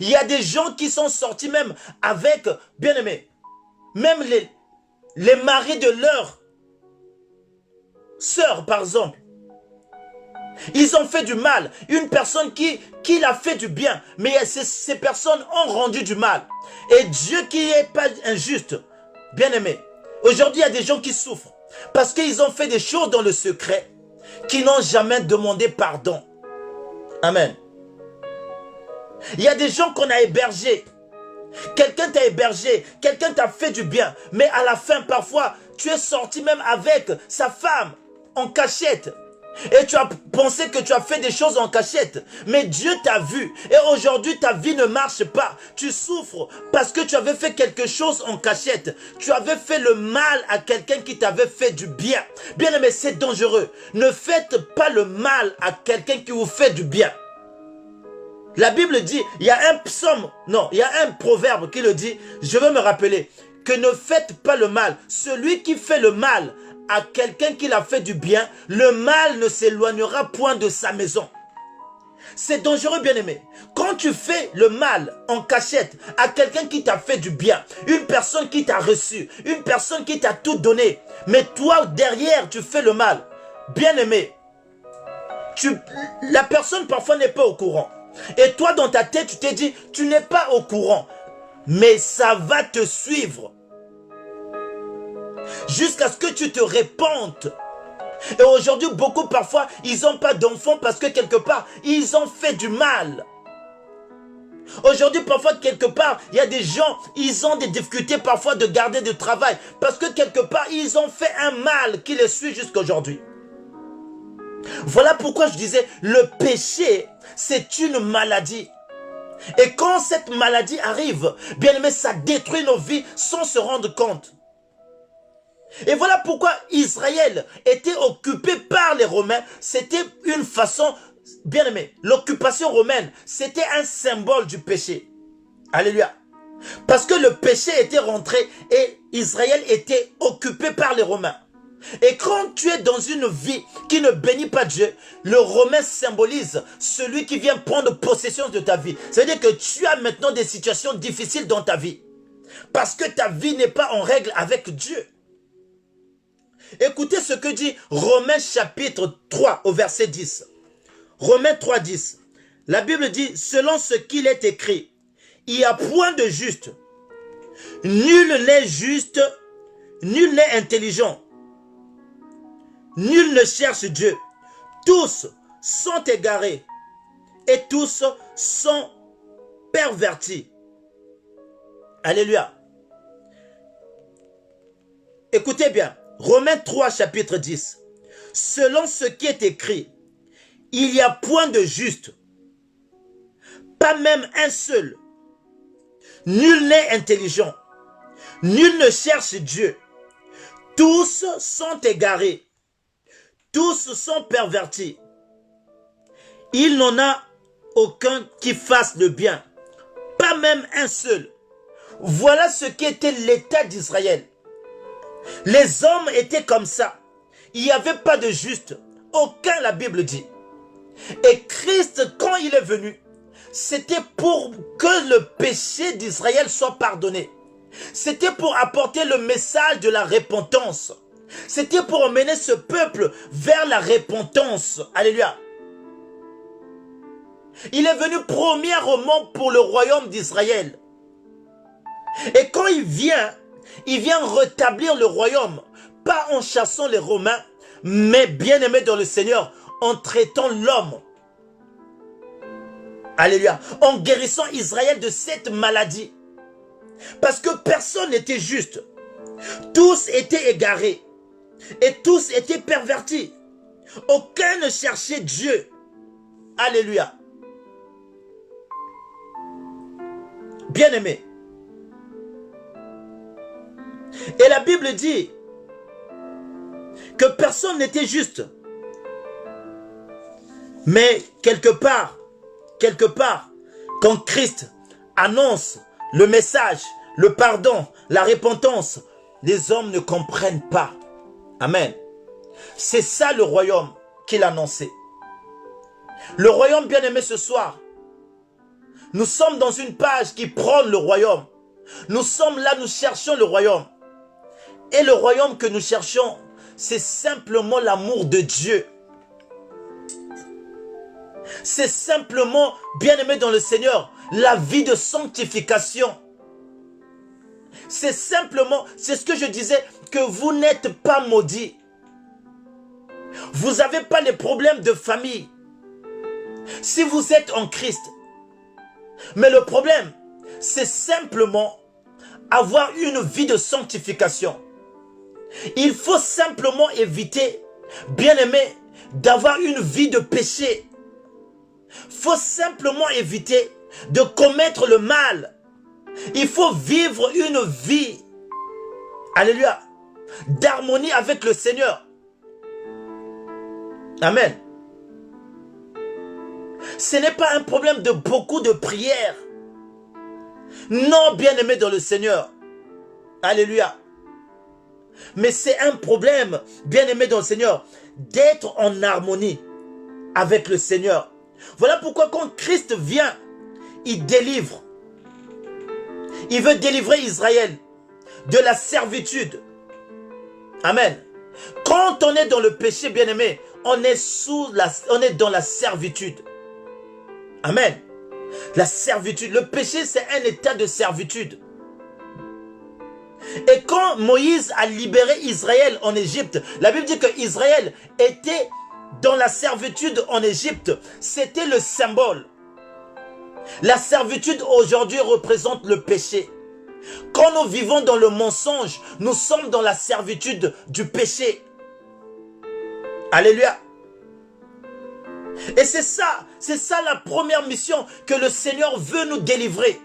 Speaker 2: Il y a des gens qui sont sortis même avec, bien aimé, même les maris de leurs sœurs, par exemple. Ils ont fait du mal. Une personne qui l'a fait du bien, mais ces personnes ont rendu du mal. Et Dieu qui n'est pas injuste, bien aimé, aujourd'hui il y a des gens qui souffrent parce qu'ils ont fait des choses dans le secret, qui n'ont jamais demandé pardon. Amen. Il y a des gens qu'on a hébergés. Quelqu'un t'a hébergé, quelqu'un t'a fait du bien, mais à la fin, parfois, tu es sorti même avec sa femme en cachette. Et tu as pensé que tu as fait des choses en cachette. Mais Dieu t'a vu. Et aujourd'hui, ta vie ne marche pas. Tu souffres parce que tu avais fait quelque chose en cachette. Tu avais fait le mal à quelqu'un qui t'avait fait du bien. Bien aimé, c'est dangereux. Ne faites pas le mal à quelqu'un qui vous fait du bien. La Bible dit, il y a un psaume, non, il y a un proverbe qui le dit, je veux me rappeler, que ne faites pas le mal. Celui qui fait le mal à quelqu'un qui l'a fait du bien, le mal ne s'éloignera point de sa maison. C'est dangereux, bien-aimé. Quand tu fais le mal en cachette à quelqu'un qui t'a fait du bien, une personne qui t'a reçu, une personne qui t'a tout donné, mais toi, derrière, tu fais le mal, bien-aimé, la personne parfois n'est pas au courant. Et toi, dans ta tête, tu t'es dit, tu n'es pas au courant, mais ça va te suivre jusqu'à ce que tu te répandes. Et aujourd'hui, beaucoup parfois, ils n'ont pas d'enfants parce que quelque part, ils ont fait du mal. Aujourd'hui, parfois, quelque part, il y a des gens, ils ont des difficultés parfois de garder du travail parce que quelque part, ils ont fait un mal qui les suit jusqu'à aujourd'hui. Voilà pourquoi je disais, le péché, c'est une maladie. Et quand cette maladie arrive, bien aimé, ça détruit nos vies sans se rendre compte. Et voilà pourquoi Israël était occupé par les Romains. C'était une façon, bien aimé, l'occupation romaine, c'était un symbole du péché. Alléluia. Parce que le péché était rentré et Israël était occupé par les Romains. Et quand tu es dans une vie qui ne bénit pas Dieu, le Romain symbolise celui qui vient prendre possession de ta vie. C'est-à-dire que tu as maintenant des situations difficiles dans ta vie. Parce que ta vie n'est pas en règle avec Dieu. Écoutez ce que dit Romains chapitre 3 au verset 10. Romains 3, 10. La Bible dit, selon ce qu'il est écrit, il n'y a point de juste. Nul n'est juste, nul n'est intelligent. Nul ne cherche Dieu. Tous sont égarés et tous sont pervertis. Alléluia. Écoutez bien. Romains 3, chapitre 10. Selon ce qui est écrit, il n'y a point de juste, pas même un seul. Nul n'est intelligent. Nul ne cherche Dieu. Tous sont égarés. Tous sont pervertis. Il n'en a aucun qui fasse le bien. Pas même un seul. Voilà ce qu'était l'état d'Israël. Les hommes étaient comme ça. Il n'y avait pas de juste. Aucun, la Bible dit. Et Christ, quand il est venu, c'était pour que le péché d'Israël soit pardonné. C'était pour apporter le message de la repentance. C'était pour emmener ce peuple vers la repentance. Alléluia. Il est venu premièrement pour le royaume d'Israël. Et quand il vient rétablir le royaume, pas en chassant les Romains, mais bien aimé dans le Seigneur, en traitant l'homme. Alléluia. En guérissant Israël de cette maladie. Parce que personne n'était juste. Tous étaient égarés. Et tous étaient pervertis. Aucun ne cherchait Dieu. Alléluia. Bien-aimé. Et la Bible dit que personne n'était juste. Mais quelque part, quand Christ annonce le message, le pardon, la repentance, les hommes ne comprennent pas. Amen. C'est ça le royaume qu'il annonçait. Le royaume, bien-aimé, ce soir, nous sommes dans une page qui prône le royaume. Nous sommes là, nous cherchons le royaume. Et le royaume que nous cherchons, c'est simplement l'amour de Dieu. C'est simplement, bien-aimé dans le Seigneur, la vie de sanctification. C'est simplement, c'est ce que je disais, que vous n'êtes pas maudits. Vous n'avez pas les problèmes de famille. Si vous êtes en Christ. Mais le problème, c'est simplement avoir une vie de sanctification. Il faut simplement éviter, bien-aimé, d'avoir une vie de péché. Il faut simplement éviter de commettre le mal. Il faut vivre une vie, alléluia, d'harmonie avec le Seigneur. Amen. Ce n'est pas un problème de beaucoup de prières. Non, bien-aimé dans le Seigneur. Alléluia. Mais c'est un problème, bien-aimé dans le Seigneur, d'être en harmonie avec le Seigneur. Voilà pourquoi quand Christ vient, il délivre. Il veut délivrer Israël de la servitude. Amen. Quand on est dans le péché, bien-aimé, on est dans la servitude. Amen. La servitude. Le péché, c'est un état de servitude. Et quand Moïse a libéré Israël en Égypte, la Bible dit que Israël était dans la servitude en Égypte. C'était le symbole. La servitude aujourd'hui représente le péché. Quand nous vivons dans le mensonge, nous sommes dans la servitude du péché. Alléluia. Et c'est ça la première mission que le Seigneur veut nous délivrer.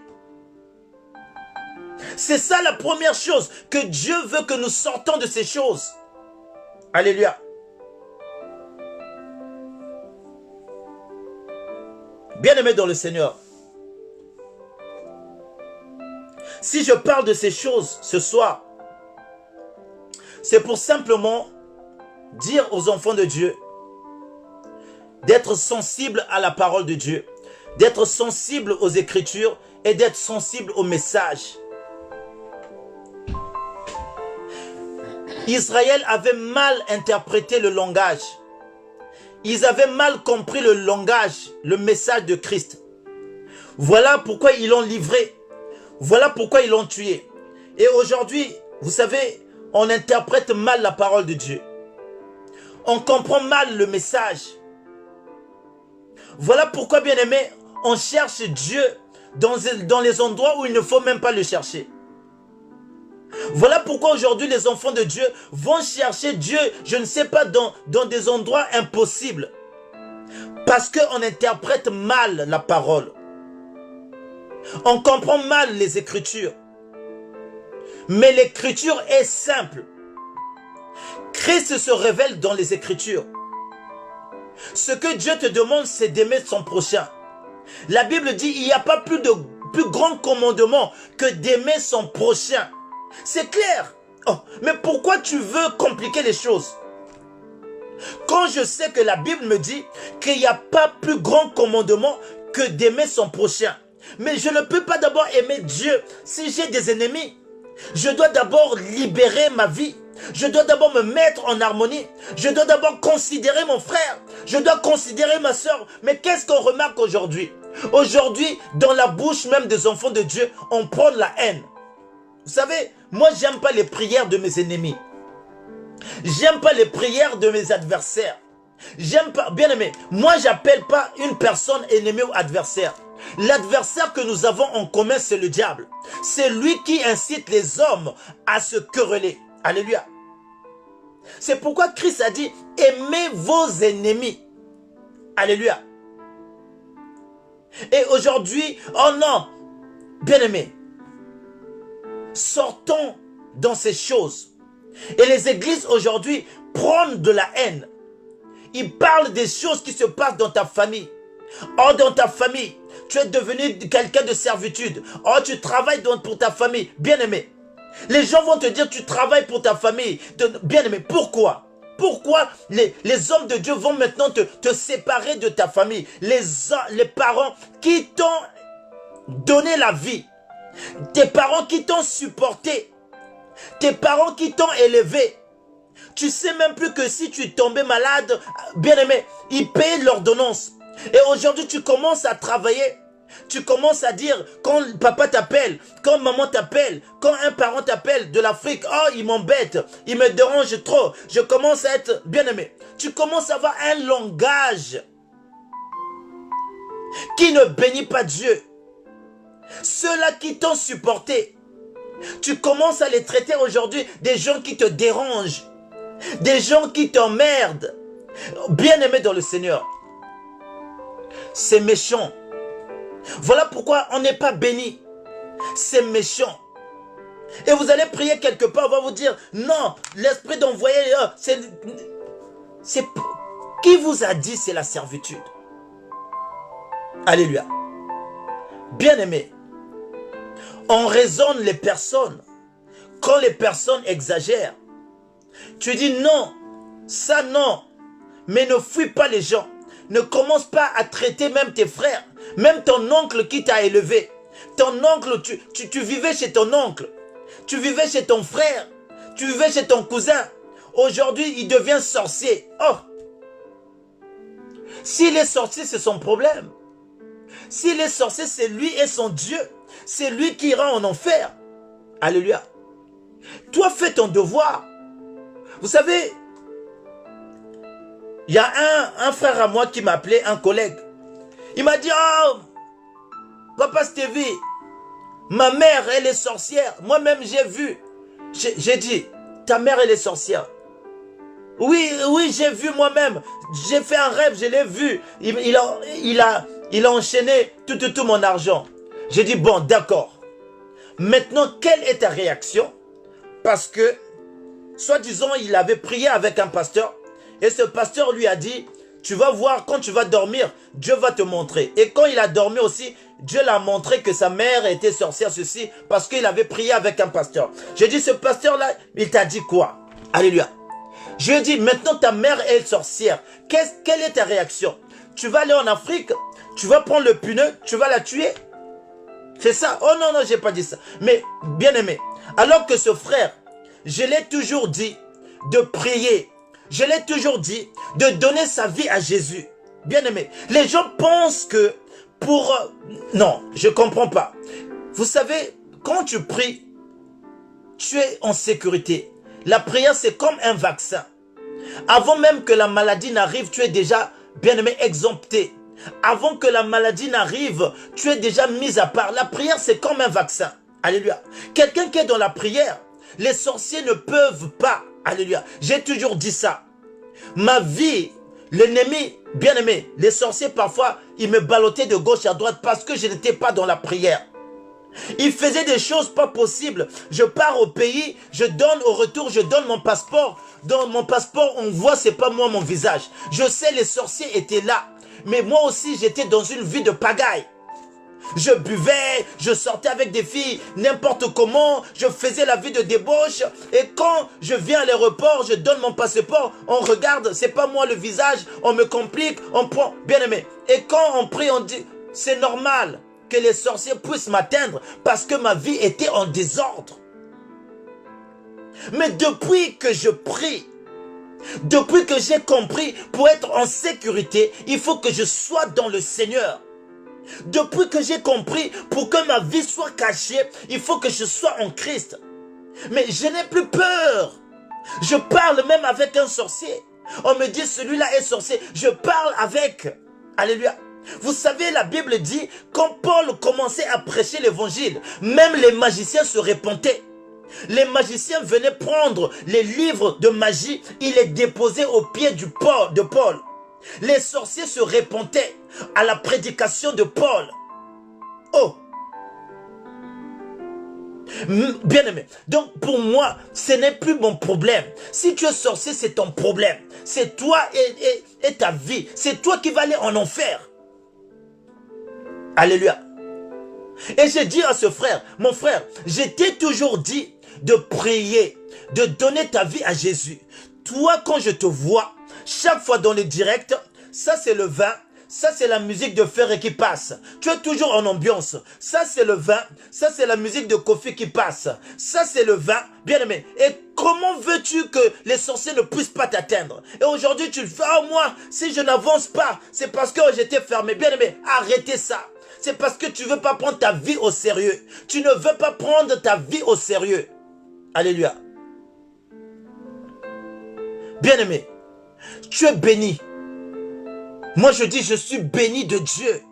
Speaker 2: C'est ça la première chose, que Dieu veut que nous sortons de ces choses. Alléluia. Bien-aimés dans le Seigneur, si je parle de ces choses ce soir, c'est pour simplement dire aux enfants de Dieu d'être sensibles à la parole de Dieu, d'être sensibles aux Écritures et d'être sensibles au message. Israël avait mal interprété le langage. Ils avaient mal compris le langage, le message de Christ. Voilà pourquoi ils l'ont livré. Voilà pourquoi ils l'ont tué. Et aujourd'hui, vous savez, on interprète mal la parole de Dieu. On comprend mal le message. Voilà pourquoi, bien-aimé, on cherche Dieu dans les endroits où il ne faut même pas le chercher. Voilà pourquoi aujourd'hui les enfants de Dieu vont chercher Dieu, je ne sais pas, dans des endroits impossibles. Parce qu'on interprète mal la parole. On comprend mal les Écritures. Mais l'Écriture est simple. Christ se révèle dans les Écritures. Ce que Dieu te demande, c'est d'aimer son prochain. La Bible dit, il n'y a pas plus grand commandement que d'aimer son prochain. C'est clair. Oh, mais pourquoi tu veux compliquer les choses? Quand je sais que la Bible me dit qu'il n'y a pas plus grand commandement que d'aimer son prochain. Mais je ne peux pas d'abord aimer Dieu si j'ai des ennemis. Je dois d'abord libérer ma vie. Je dois d'abord me mettre en harmonie. Je dois d'abord considérer mon frère. Je dois considérer ma soeur. Mais qu'est-ce qu'on remarque aujourd'hui? Aujourd'hui, dans la bouche même des enfants de Dieu, on prend la haine. Vous savez, moi, j'aime pas les prières de mes ennemis. J'aime pas les prières de mes adversaires. J'aime pas, bien aimé, moi, j'appelle pas une personne ennemie ou adversaire. L'adversaire que nous avons en commun, c'est le diable. C'est lui qui incite les hommes à se quereller. Alléluia. C'est pourquoi Christ a dit, aimez vos ennemis. Alléluia. Et aujourd'hui, oh non, bien-aimés, sortons dans ces choses. Et les églises aujourd'hui prônent de la haine. Ils parlent des choses qui se passent dans ta famille. Oh, dans ta famille, tu es devenu quelqu'un de servitude. Oh, tu travailles pour ta famille. Bien-aimé, les gens vont te dire tu travailles pour ta famille. Bien-aimé, pourquoi? Pourquoi les hommes de Dieu vont maintenant te séparer de ta famille? Les parents qui t'ont donné la vie, tes parents qui t'ont supporté, tes parents qui t'ont élevé. Tu sais même plus que si tu tombais malade, bien-aimé, ils payent l'ordonnance. Et aujourd'hui, tu commences à travailler. Tu commences à dire, quand papa t'appelle, quand maman t'appelle, quand un parent t'appelle de l'Afrique, oh, il m'embête, il me dérange trop. Je commence à être bien-aimé. Tu commences à avoir un langage qui ne bénit pas Dieu. Ceux-là qui t'ont supporté, tu commences à les traiter aujourd'hui des gens qui te dérangent, des gens qui t'emmerdent. Bien-aimé dans le Seigneur, c'est méchant. Voilà pourquoi on n'est pas béni. C'est méchant. Et vous allez prier quelque part, on va vous dire, non, l'esprit d'envoyer, c'est qui vous a dit c'est la servitude? Alléluia. Bien-aimé, on raisonne les personnes. Quand les personnes exagèrent, tu dis non, ça non, mais ne fuis pas les gens. Ne commence pas à traiter même tes frères, même ton oncle qui t'a élevé. Ton oncle, tu vivais chez ton oncle, tu vivais chez ton frère, tu vivais chez ton cousin. Aujourd'hui, il devient sorcier. Oh! S'il est sorcier, c'est son problème. S'il est sorcier, c'est lui et son Dieu. C'est lui qui ira en enfer. Alléluia. Toi, fais ton devoir. Vous savez, il y a un frère à moi qui m'a appelé, un collègue. Il m'a dit, oh, Papa Stevie, ma mère, elle est sorcière. Moi-même, j'ai vu. J'ai dit, ta mère, elle est sorcière. Oui, oui, j'ai vu moi-même. J'ai fait un rêve, je l'ai vu. Il a enchaîné tout mon argent. J'ai dit, bon, d'accord. Maintenant, quelle est ta réaction? Parce que, soi-disant, il avait prié avec un pasteur. Et ce pasteur lui a dit, tu vas voir, quand tu vas dormir, Dieu va te montrer. Et quand il a dormi aussi, Dieu l'a montré que sa mère était sorcière, ceci, parce qu'il avait prié avec un pasteur. J'ai dit, ce pasteur-là, il t'a dit quoi? Alléluia. Je lui ai dit, maintenant ta mère est sorcière. Quelle est ta réaction? Tu vas aller en Afrique, tu vas prendre le puneux, tu vas la tuer? C'est ça? Oh non, non, j'ai pas dit ça. Mais, bien aimé, alors que ce frère, je l'ai toujours dit de prier. Je l'ai toujours dit de donner sa vie à Jésus. Bien aimé, les gens pensent que pour... Non, je comprends pas. Vous savez, quand tu pries, tu es en sécurité. La prière, c'est comme un vaccin. Avant même que la maladie n'arrive, tu es déjà, bien aimé, exempté. Avant que la maladie n'arrive, tu es déjà mis à part. La prière, c'est comme un vaccin. Alléluia. Quelqu'un qui est dans la prière, les sorciers ne peuvent pas. Alléluia. J'ai toujours dit ça. Ma vie, l'ennemi, bien aimé, les sorciers parfois, ils me ballottaient de gauche à droite parce que je n'étais pas dans la prière. Ils faisaient des choses pas possibles. Je pars au pays, je donne au retour, je donne mon passeport. Dans mon passeport, on voit, c'est pas moi mon visage. Je sais, les sorciers étaient là. Mais moi aussi, j'étais dans une vie de pagaille. Je buvais, je sortais avec des filles, n'importe comment, je faisais la vie de débauche. Et quand je viens à l'aéroport, je donne mon passeport, on regarde, c'est pas moi le visage, on me complique, on prend, bien aimé. Et quand on prie, on dit, c'est normal que les sorciers puissent m'atteindre parce que ma vie était en désordre. Mais depuis que je prie, depuis que j'ai compris, pour être en sécurité, il faut que je sois dans le Seigneur. Depuis que j'ai compris, pour que ma vie soit cachée, il faut que je sois en Christ. Mais je n'ai plus peur. Je parle même avec un sorcier. On me dit, celui-là est sorcier. Je parle avec. Alléluia. Vous savez, la Bible dit, quand Paul commençait à prêcher l'évangile, même les magiciens se répandaient. Les magiciens venaient prendre les livres de magie, ils les déposaient aux pieds de Paul. Les sorciers se répandaient à la prédication de Paul. Oh! Bien-aimé, donc pour moi, ce n'est plus mon problème. Si tu es sorcier, c'est ton problème. C'est toi et ta vie. C'est toi qui vas aller en enfer. Alléluia. Et j'ai dit à ce frère, mon frère, je t'ai toujours dit de prier, de donner ta vie à Jésus. Toi, quand je te vois, chaque fois dans le direct, ça c'est le vin, ça c'est la musique de Ferré qui passe. Tu es toujours en ambiance. Ça c'est le vin, ça c'est la musique de Kofi qui passe. Ça c'est le vin, bien aimé. Et comment veux-tu que les sorciers ne puissent pas t'atteindre? Et aujourd'hui tu le fais, oh moi, si je n'avance pas, c'est parce que j'étais fermé. Bien aimé, arrêtez ça. C'est parce que tu ne veux pas prendre ta vie au sérieux. Tu ne veux pas prendre ta vie au sérieux. Alléluia. Bien-aimé, tu es béni. Moi je dis, je suis béni de Dieu.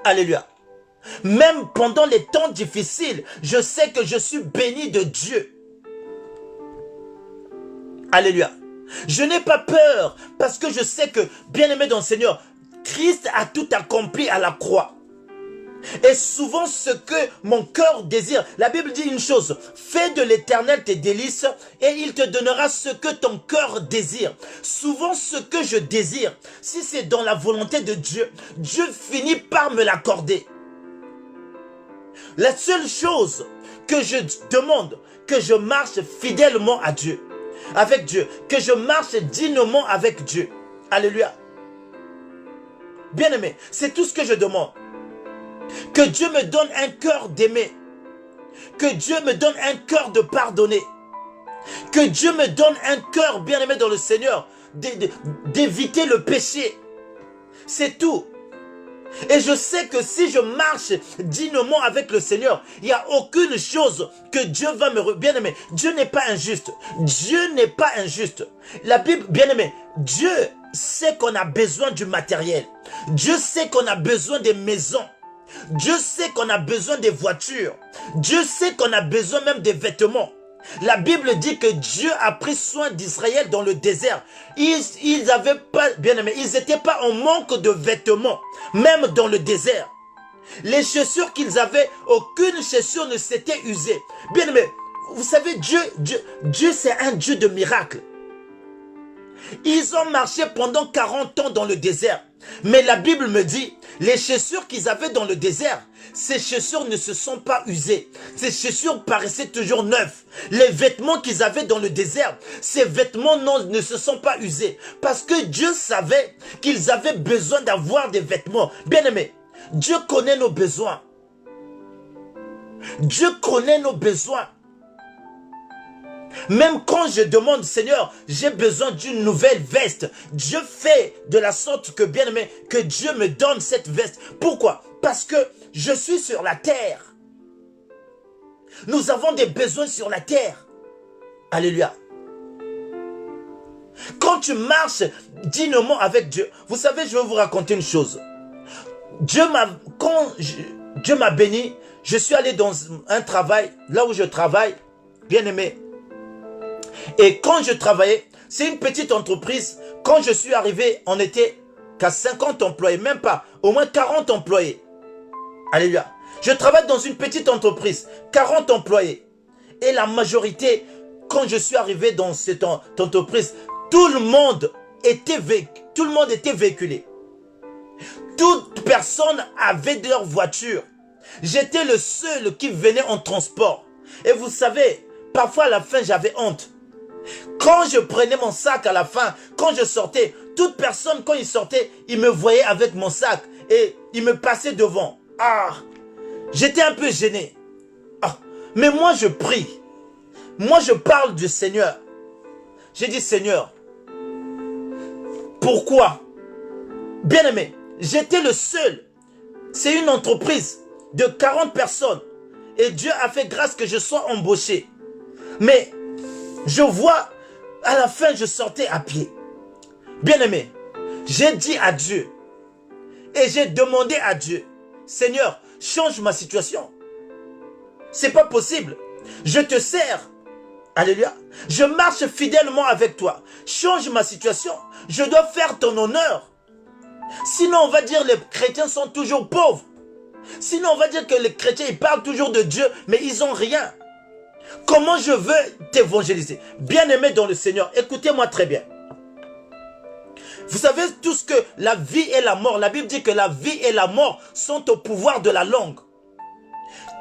Speaker 2: Alléluia. Même pendant les temps difficiles, je sais que je suis béni de Dieu. Alléluia. Je n'ai pas peur parce que je sais que, bien-aimé dans le Seigneur, Christ a tout accompli à la croix. Et souvent ce que mon cœur désire, la Bible dit une chose, fais de l'Éternel tes délices et il te donnera ce que ton cœur désire. Souvent ce que je désire, si c'est dans la volonté de Dieu, Dieu finit par me l'accorder. La seule chose que je demande, que je marche fidèlement à Dieu, avec Dieu, que je marche dignement avec Dieu. Alléluia. Bien-aimé, c'est tout ce que je demande. Que Dieu me donne un cœur d'aimer. Que Dieu me donne un cœur de pardonner. Que Dieu me donne un cœur bien-aimé dans le Seigneur, d'éviter le péché. C'est tout. Et je sais que si je marche dignement avec le Seigneur, il n'y a aucune chose que Dieu va me... Bien-aimé, Dieu n'est pas injuste. Dieu n'est pas injuste. La Bible, bien-aimé, Dieu sait qu'on a besoin du matériel. Dieu sait qu'on a besoin des maisons. Dieu sait qu'on a besoin des voitures. Dieu sait qu'on a besoin même des vêtements. La Bible dit que Dieu a pris soin d'Israël dans le désert. Ils avaient pas, bien aimé, ils n'étaient pas en manque de vêtements, même dans le désert. Les chaussures qu'ils avaient, aucune chaussure ne s'était usée. Bien aimé, vous savez, Dieu c'est un Dieu de miracles. Ils ont marché pendant 40 ans dans le désert. Mais la Bible me dit, les chaussures qu'ils avaient dans le désert, ces chaussures ne se sont pas usées. Ces chaussures paraissaient toujours neuves. Les vêtements qu'ils avaient dans le désert, ces vêtements ne se sont pas usés. Parce que Dieu savait qu'ils avaient besoin d'avoir des vêtements. Bien-aimés, Dieu connaît nos besoins. Dieu connaît nos besoins. Même quand je demande, Seigneur, j'ai besoin d'une nouvelle veste, Dieu fait de la sorte que, bien aimé, que Dieu me donne cette veste. Pourquoi? Parce que je suis sur la terre. Nous avons des besoins sur la terre. Alléluia. Quand tu marches dignement avec Dieu, vous savez, je vais vous raconter une chose. Quand Dieu m'a béni, je suis allé dans un travail, là où je travaille, bien aimé. Et quand je travaillais, c'est une petite entreprise. Quand je suis arrivé, on était qu'à 50 employés, même pas, au moins 40 employés. Alléluia. Je travaille dans une petite entreprise, 40 employés. Et la majorité, quand je suis arrivé dans cette entreprise, tout le monde était véhiculé. Toute personne avait leur voiture. J'étais le seul qui venait en transport. Et vous savez, parfois à la fin, j'avais honte. Quand je prenais mon sac à la fin, quand je sortais, toute personne, quand il sortait, il me voyait avec mon sac et il me passait devant. Ah, j'étais un peu gêné. Ah, mais moi, je prie. Moi, je parle du Seigneur. J'ai dit, Seigneur, pourquoi? Bien-aimé, j'étais le seul. C'est une entreprise de 40 personnes. Et Dieu a fait grâce que je sois embauché. Mais je vois, à la fin, je sortais à pied. Bien-aimé, j'ai dit à Dieu et j'ai demandé à Dieu, Seigneur, change ma situation. C'est pas possible. Je te sers. Alléluia. Je marche fidèlement avec toi. Change ma situation. Je dois faire ton honneur. Sinon, on va dire que les chrétiens sont toujours pauvres. Sinon, on va dire que les chrétiens, ils parlent toujours de Dieu, mais ils n'ont rien. Comment je veux t'évangéliser? Bien-aimé dans le Seigneur, écoutez-moi très bien. Vous savez tous que la vie et la mort, la Bible dit que la vie et la mort sont au pouvoir de la langue.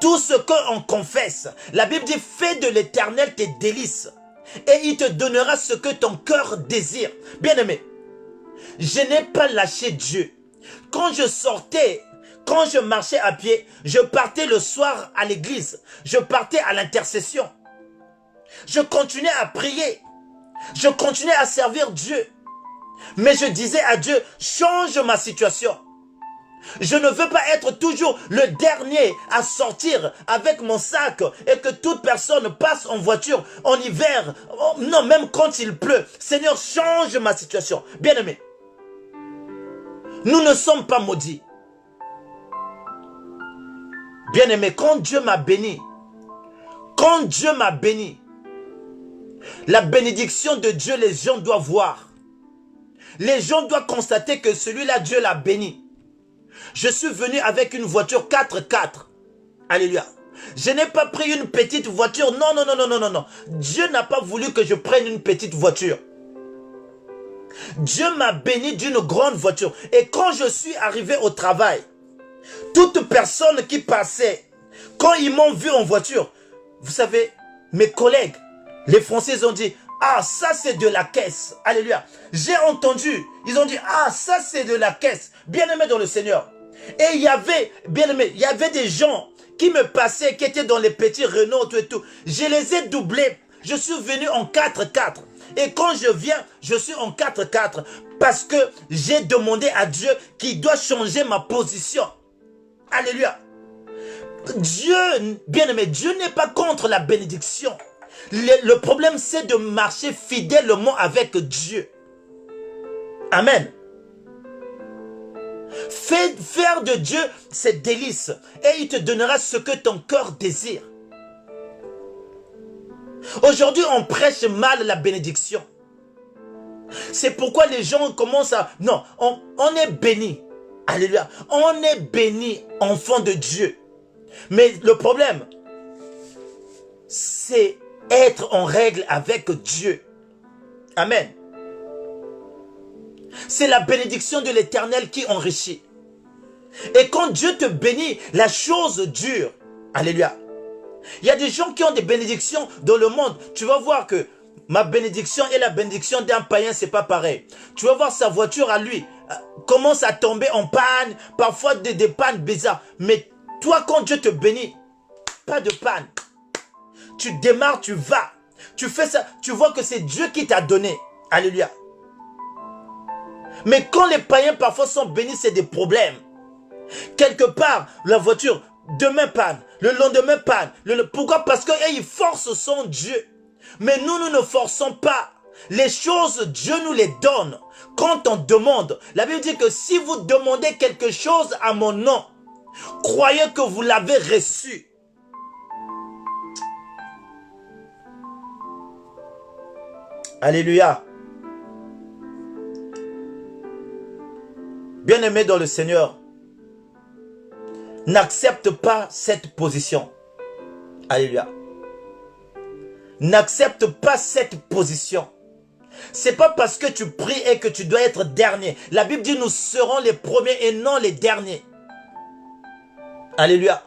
Speaker 2: Tout ce qu'on confesse, la Bible dit, fais de l'Éternel tes délices et il te donnera ce que ton cœur désire. Bien-aimé, je n'ai pas lâché Dieu. Quand je sortais, quand je marchais à pied, je partais le soir à l'église, je partais à l'intercession. Je continuais à prier, je continuais à servir Dieu. Mais je disais à Dieu, change ma situation. Je ne veux pas être toujours le dernier à sortir avec mon sac et que toute personne passe en voiture en hiver. Oh, non, même quand il pleut. Seigneur, change ma situation. Bien-aimé, nous ne sommes pas maudits. Bien-aimé, quand Dieu m'a béni, la bénédiction de Dieu, les gens doivent voir. Les gens doivent constater que celui-là, Dieu l'a béni. Je suis venu avec une voiture 4x4. Alléluia. Je n'ai pas pris une petite voiture. Non, non, non, non, non, non, non. Dieu n'a pas voulu que je prenne une petite voiture. Dieu m'a béni d'une grande voiture. Et quand je suis arrivé au travail, toute personne qui passait, quand ils m'ont vu en voiture, vous savez, mes collègues, les Français, ils ont dit, ah, ça c'est de la caisse. Alléluia. J'ai entendu, ils ont dit, ah, ça c'est de la caisse. Bien-aimé dans le Seigneur. Et il y avait, bien-aimé, il y avait des gens qui me passaient, qui étaient dans les petits Renault, tout et tout. Je les ai doublés. Je suis venu en 4x4. Et quand je viens, je suis en 4x4 parce que j'ai demandé à Dieu qu'il doit changer ma position. Alléluia. Dieu, bien-aimé, Dieu n'est pas contre la bénédiction. Le problème, c'est de marcher fidèlement avec Dieu. Amen. Faire de Dieu ses délices et il te donnera ce que ton cœur désire. Aujourd'hui, on prêche mal la bénédiction. C'est pourquoi les gens commencent à... Non, on est béni. Alléluia. On est béni, enfant de Dieu. Mais le problème, c'est être en règle avec Dieu. Amen. C'est la bénédiction de l'Éternel qui enrichit. Et quand Dieu te bénit, la chose dure. Alléluia. Il y a des gens qui ont des bénédictions dans le monde. Tu vas voir que ma bénédiction et la bénédiction d'un païen, c'est pas pareil. Tu vas voir sa voiture à lui commence à tomber en panne, parfois des pannes bizarres. Mais toi, quand Dieu te bénit, pas de panne. Tu démarres, tu vas. Tu fais ça, tu vois que c'est Dieu qui t'a donné. Alléluia. Mais quand les païens parfois sont bénis, c'est des problèmes. Quelque part, la voiture, demain panne, le lendemain panne. Pourquoi? Parce qu'ils forcent son Dieu. Mais nous ne forçons pas. Les choses, Dieu nous les donne. Quand on demande, la Bible dit que si vous demandez quelque chose à mon nom, croyez que vous l'avez reçu. Alléluia. Bien-aimé dans le Seigneur, n'accepte pas cette position. Alléluia. N'accepte pas cette position. C'est pas parce que tu pries et que tu dois être dernier. La Bible dit nous serons les premiers et non les derniers. Alléluia.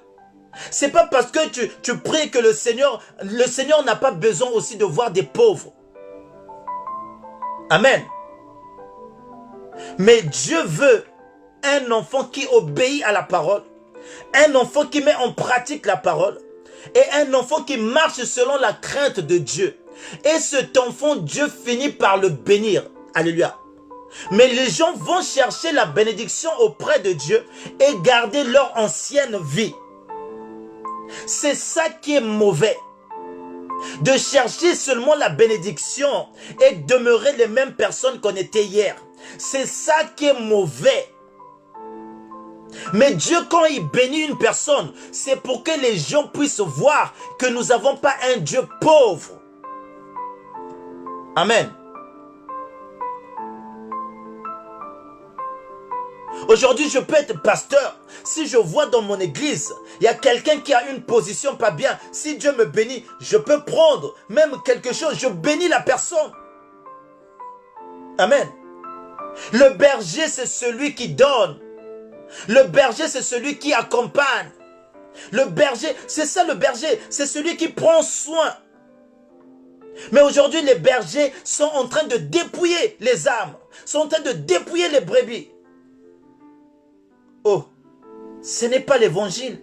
Speaker 2: C'est pas parce que tu pries que le Seigneur n'a pas besoin aussi de voir des pauvres. Amen. Mais Dieu veut un enfant qui obéit à la parole, un enfant qui met en pratique la parole et un enfant qui marche selon la crainte de Dieu. Et cet enfant, Dieu finit par le bénir. Alléluia. Mais les gens vont chercher la bénédiction auprès de Dieu et garder leur ancienne vie. C'est ça qui est mauvais. De chercher seulement la bénédiction et demeurer les mêmes personnes qu'on était hier. C'est ça qui est mauvais. Mais Dieu, quand il bénit une personne, c'est pour que les gens puissent voir que nous n'avons pas un Dieu pauvre. Amen. Aujourd'hui, je peux être pasteur. Si je vois dans mon église, il y a quelqu'un qui a une position pas bien. Si Dieu me bénit, je peux prendre même quelque chose. Je bénis la personne. Amen. Le berger, c'est celui qui donne. Le berger, c'est celui qui accompagne. Le berger, c'est ça le berger. C'est celui qui prend soin. Mais aujourd'hui, les bergers sont en train de dépouiller les âmes. Sont en train de dépouiller les brebis. Oh, ce n'est pas l'évangile.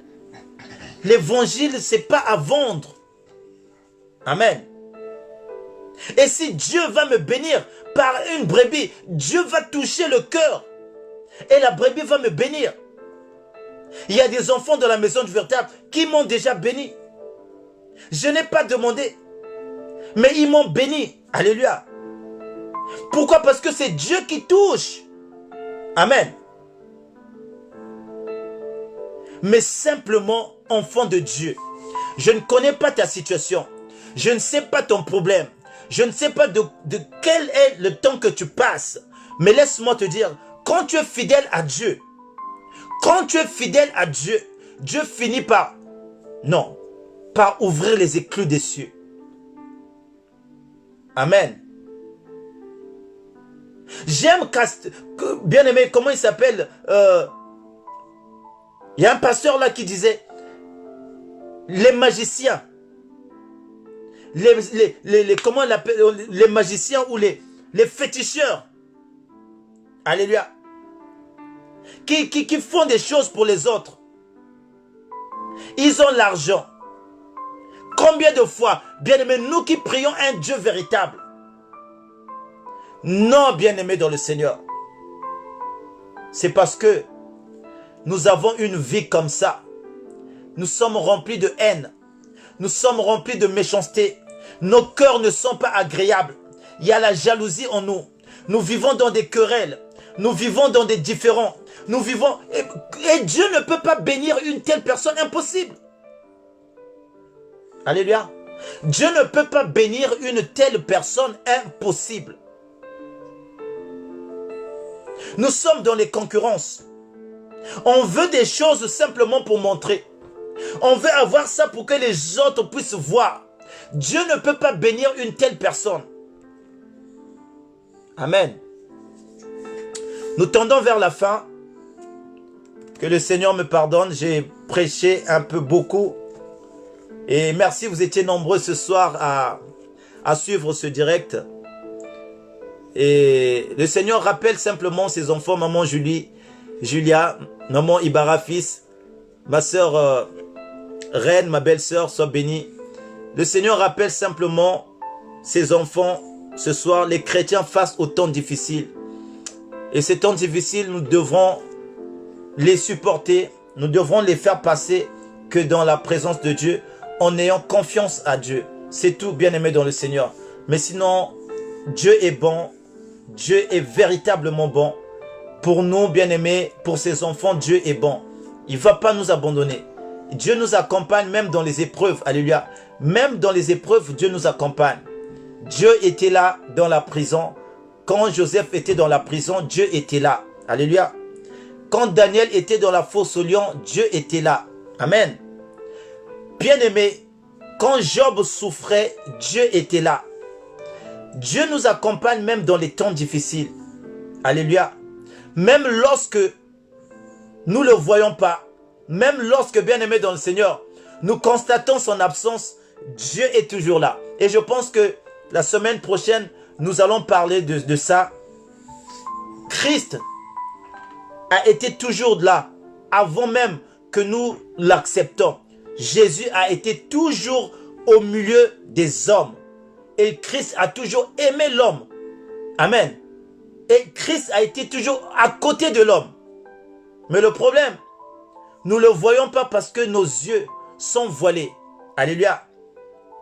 Speaker 2: L'évangile, ce n'est pas à vendre. Amen. Et si Dieu va me bénir par une brebis, Dieu va toucher le cœur. Et la brebis va me bénir. Il y a des enfants de la maison du véritable qui m'ont déjà béni. Je n'ai pas demandé. Mais ils m'ont béni. Alléluia. Pourquoi? Parce que c'est Dieu qui touche. Amen. Mais simplement, enfant de Dieu, je ne connais pas ta situation. Je ne sais pas ton problème. Je ne sais pas de quel est le temps que tu passes. Mais laisse-moi te dire, quand tu es fidèle à Dieu, Dieu finit par, non, par ouvrir les écluses des cieux. Amen. J'aime, bien aimé, comment il s'appelle? Il y a un pasteur là qui disait, les magiciens, comment on l'appelle, les magiciens ou les féticheurs, alléluia, qui font des choses pour les autres. Ils ont l'argent. Combien de fois, bien-aimés, nous qui prions un Dieu véritable, non, bien-aimés dans le Seigneur, c'est parce que nous avons une vie comme ça. Nous sommes remplis de haine. Nous sommes remplis de méchanceté. Nos cœurs ne sont pas agréables. Il y a la jalousie en nous. Nous vivons dans des querelles. Nous vivons dans des différends. Nous vivons... Et Dieu ne peut pas bénir une telle personne. Impossible. Alléluia. Dieu ne peut pas bénir une telle personne. Impossible. Nous sommes dans les concurrences. On veut des choses simplement pour montrer. On veut avoir ça pour que les autres puissent voir. Dieu ne peut pas bénir une telle personne. Amen. Nous tendons vers la fin. Que le Seigneur me pardonne. J'ai prêché un peu beaucoup. Et merci, vous étiez nombreux ce soir à suivre ce direct. Et le Seigneur rappelle simplement ses enfants, maman Julia, maman Ibarra fils, ma soeur Reine, ma belle-sœur, sois bénie. Le Seigneur rappelle simplement ses enfants ce soir, les chrétiens face aux temps difficiles. Et ces temps difficiles, nous devrons les supporter, nous devrons les faire passer que dans la présence de Dieu, en ayant confiance à Dieu. C'est tout, bien-aimé dans le Seigneur. Mais sinon, Dieu est bon, Dieu est véritablement bon. Pour nous, bien-aimés, pour ses enfants, Dieu est bon. Il ne va pas nous abandonner. Dieu nous accompagne même dans les épreuves. Alléluia. Même dans les épreuves, Dieu nous accompagne. Dieu était là dans la prison. Quand Joseph était dans la prison, Dieu était là. Alléluia. Quand Daniel était dans la fosse au lion, Dieu était là. Amen. Bien-aimés, quand Job souffrait, Dieu était là. Dieu nous accompagne même dans les temps difficiles. Alléluia. Même lorsque nous ne le voyons pas, même lorsque, bien-aimés dans le Seigneur, nous constatons son absence, Dieu est toujours là. Et je pense que la semaine prochaine, nous allons parler de ça. Christ a été toujours là, avant même que nous l'acceptons. Jésus a été toujours au milieu des hommes. Et Christ a toujours aimé l'homme. Amen. Et Christ a été toujours à côté de l'homme. Mais le problème, nous ne le voyons pas parce que nos yeux sont voilés. Alléluia.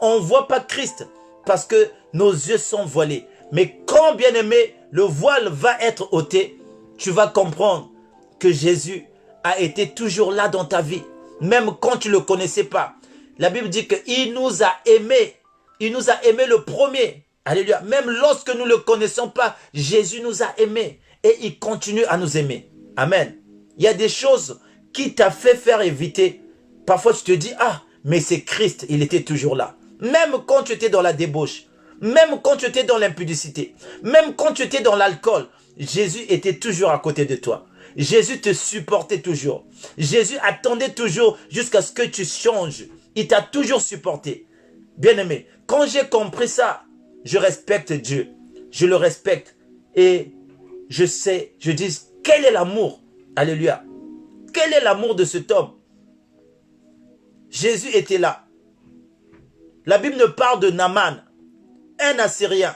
Speaker 2: On ne voit pas Christ parce que nos yeux sont voilés. Mais quand, bien aimé, le voile va être ôté, tu vas comprendre que Jésus a été toujours là dans ta vie, même quand tu ne le connaissais pas. La Bible dit qu'il nous a aimés. Il nous a aimés le premier. Alléluia. Même lorsque nous ne le connaissons pas, Jésus nous a aimés. Et il continue à nous aimer. Amen. Il y a des choses qui t'a fait faire éviter. Parfois tu te dis, ah, mais c'est Christ, il était toujours là. Même quand tu étais dans la débauche. Même quand tu étais dans l'impudicité. Même quand tu étais dans l'alcool. Jésus était toujours à côté de toi. Jésus te supportait toujours. Jésus attendait toujours jusqu'à ce que tu changes. Il t'a toujours supporté. Bien-aimé, quand j'ai compris ça, je respecte Dieu. Je le respecte. Et je sais, je dis, quel est l'amour? Alléluia. Quel est l'amour de cet homme? Jésus était là. La Bible ne parle de Naaman, un Assyrien.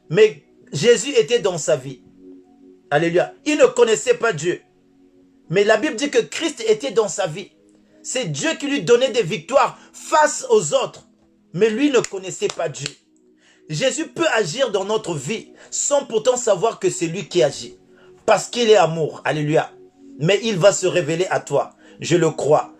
Speaker 2: Mais Jésus était dans sa vie. Alléluia. Il ne connaissait pas Dieu. Mais la Bible dit que Christ était dans sa vie. C'est Dieu qui lui donnait des victoires face aux autres. Mais lui ne connaissait pas Dieu. Jésus peut agir dans notre vie sans pourtant savoir que c'est lui qui agit. Parce qu'il est amour. Alléluia. Mais il va se révéler à toi. Je le crois.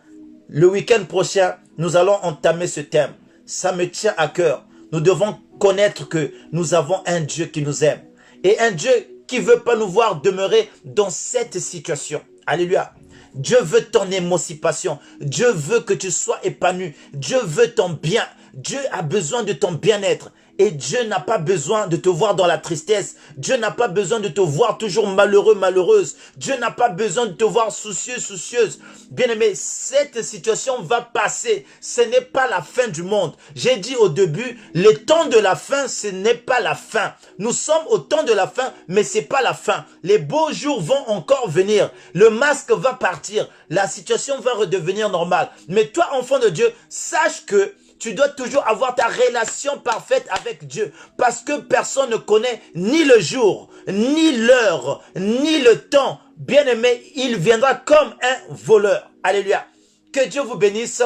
Speaker 2: Le week-end prochain, nous allons entamer ce thème. Ça me tient à cœur. Nous devons connaître que nous avons un Dieu qui nous aime. Et un Dieu qui ne veut pas nous voir demeurer dans cette situation. Alléluia. Dieu veut ton émancipation. Dieu veut que tu sois épanoui. Dieu veut ton bien. Dieu a besoin de ton bien-être. Et Dieu n'a pas besoin de te voir dans la tristesse. Dieu n'a pas besoin de te voir toujours malheureux, malheureuse. Dieu n'a pas besoin de te voir soucieux, soucieuse. Bien-aimé, cette situation va passer. Ce n'est pas la fin du monde. J'ai dit au début, le temps de la fin, ce n'est pas la fin. Nous sommes au temps de la fin, mais ce n'est pas la fin. Les beaux jours vont encore venir. Le masque va partir. La situation va redevenir normale. Mais toi, enfant de Dieu, sache que tu dois toujours avoir ta relation parfaite avec Dieu. Parce que personne ne connaît ni le jour, ni l'heure, ni le temps. Bien-aimé, il viendra comme un voleur. Alléluia. Que Dieu vous bénisse.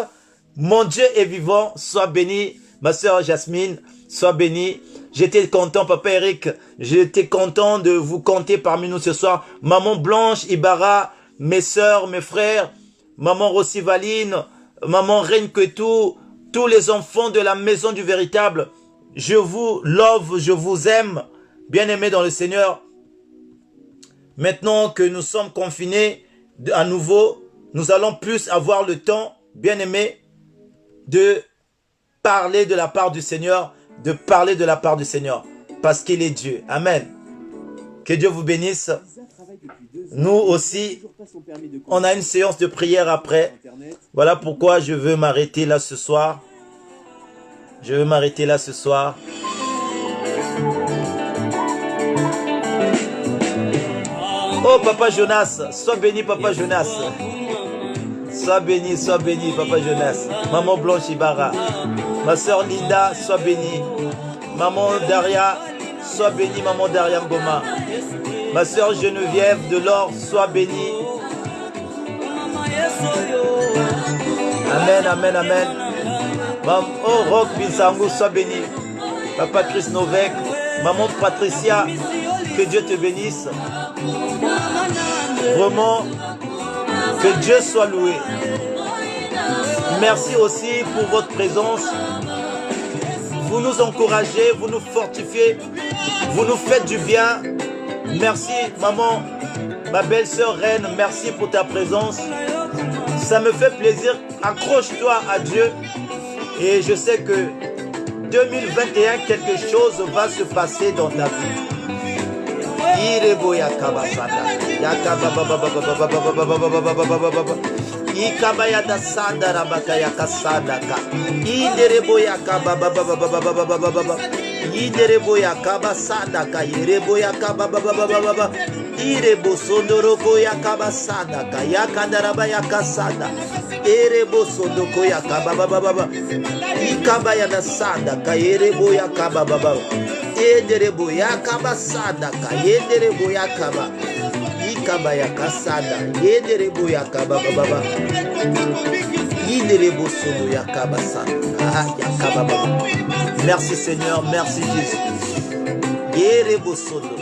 Speaker 2: Mon Dieu est vivant. Sois béni. Ma soeur Jasmine, sois bénie. J'étais content, Papa Eric. J'étais content de vous compter parmi nous ce soir. Maman Blanche, Ibarra, mes soeurs, mes frères. Maman Rossivaline, Maman Reine Ketou, tous les enfants de la maison du véritable, je vous love, je vous aime, bien-aimés dans le Seigneur. Maintenant que nous sommes confinés à nouveau, nous allons plus avoir le temps, bien-aimés, de parler de la part du Seigneur, parce qu'il est Dieu. Amen. Que Dieu vous bénisse. Nous aussi, on a une séance de prière après. Voilà pourquoi je veux m'arrêter là ce soir. Oh, Papa Jonas, sois béni, Papa Jonas. Sois béni, Papa Jonas. Maman Blanche Ibarra. Ma soeur Linda, sois bénie. Maman Daria, sois bénie, Maman Daria Ngoma. Ma soeur Geneviève de l'Or, sois bénie. Amen, amen, amen. Oh, Rock Binsangu, sois béni. Papa Chris Novek, Maman Patricia, que Dieu te bénisse. Vraiment, que Dieu soit loué. Merci aussi pour votre présence. Vous nous encouragez, vous nous fortifiez, vous nous faites du bien. Merci, maman, ma belle-sœur Reine, merci pour ta présence. Ça me fait plaisir. Accroche-toi à Dieu. Et je sais que 2021, quelque chose va se passer dans ta vie. Ikabayada sandara bakaya kasandaka. Idereboya kababa baba baba baba baba baba. Idereboya kabasandaka. Ireboya kababa baba baba baba. Irebo sondoroko ya kabasandaka. Yakandaraba yakasanda. Erebo sondoko ya kababa baba baba. Ikabayada sandaka. Ireboya kababa baba. Edereboya kabasandaka. Edereboya kababa. Ikabaya kasada, yederebo yakaba baba, yederebo solo yakaba sada, yakaba baba. Merci Seigneur, merci Jésus. Yerebo solo.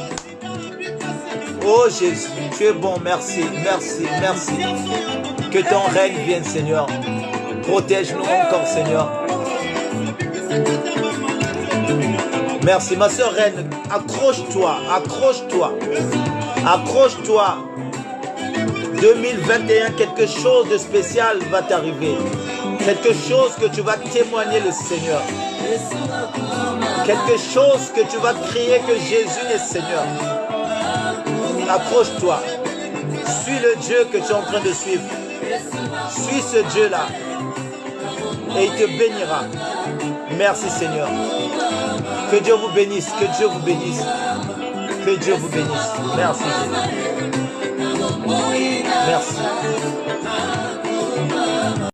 Speaker 2: Oh Jésus, tu es bon, merci, merci, merci. Que ton règne vienne, Seigneur. Protège-nous encore, Seigneur. Merci, ma soeur Reine. Accroche-toi, accroche-toi, accroche-toi. 2021, quelque chose de spécial va t'arriver. Quelque chose que tu vas témoigner le Seigneur. Quelque chose que tu vas crier que Jésus est Seigneur. Accroche-toi. Suis le Dieu que tu es en train de suivre. Suis ce Dieu-là. Et il te bénira. Merci Seigneur. Que Dieu vous bénisse. Que Dieu vous bénisse. Que Dieu vous bénisse. Merci Jésus. Merci.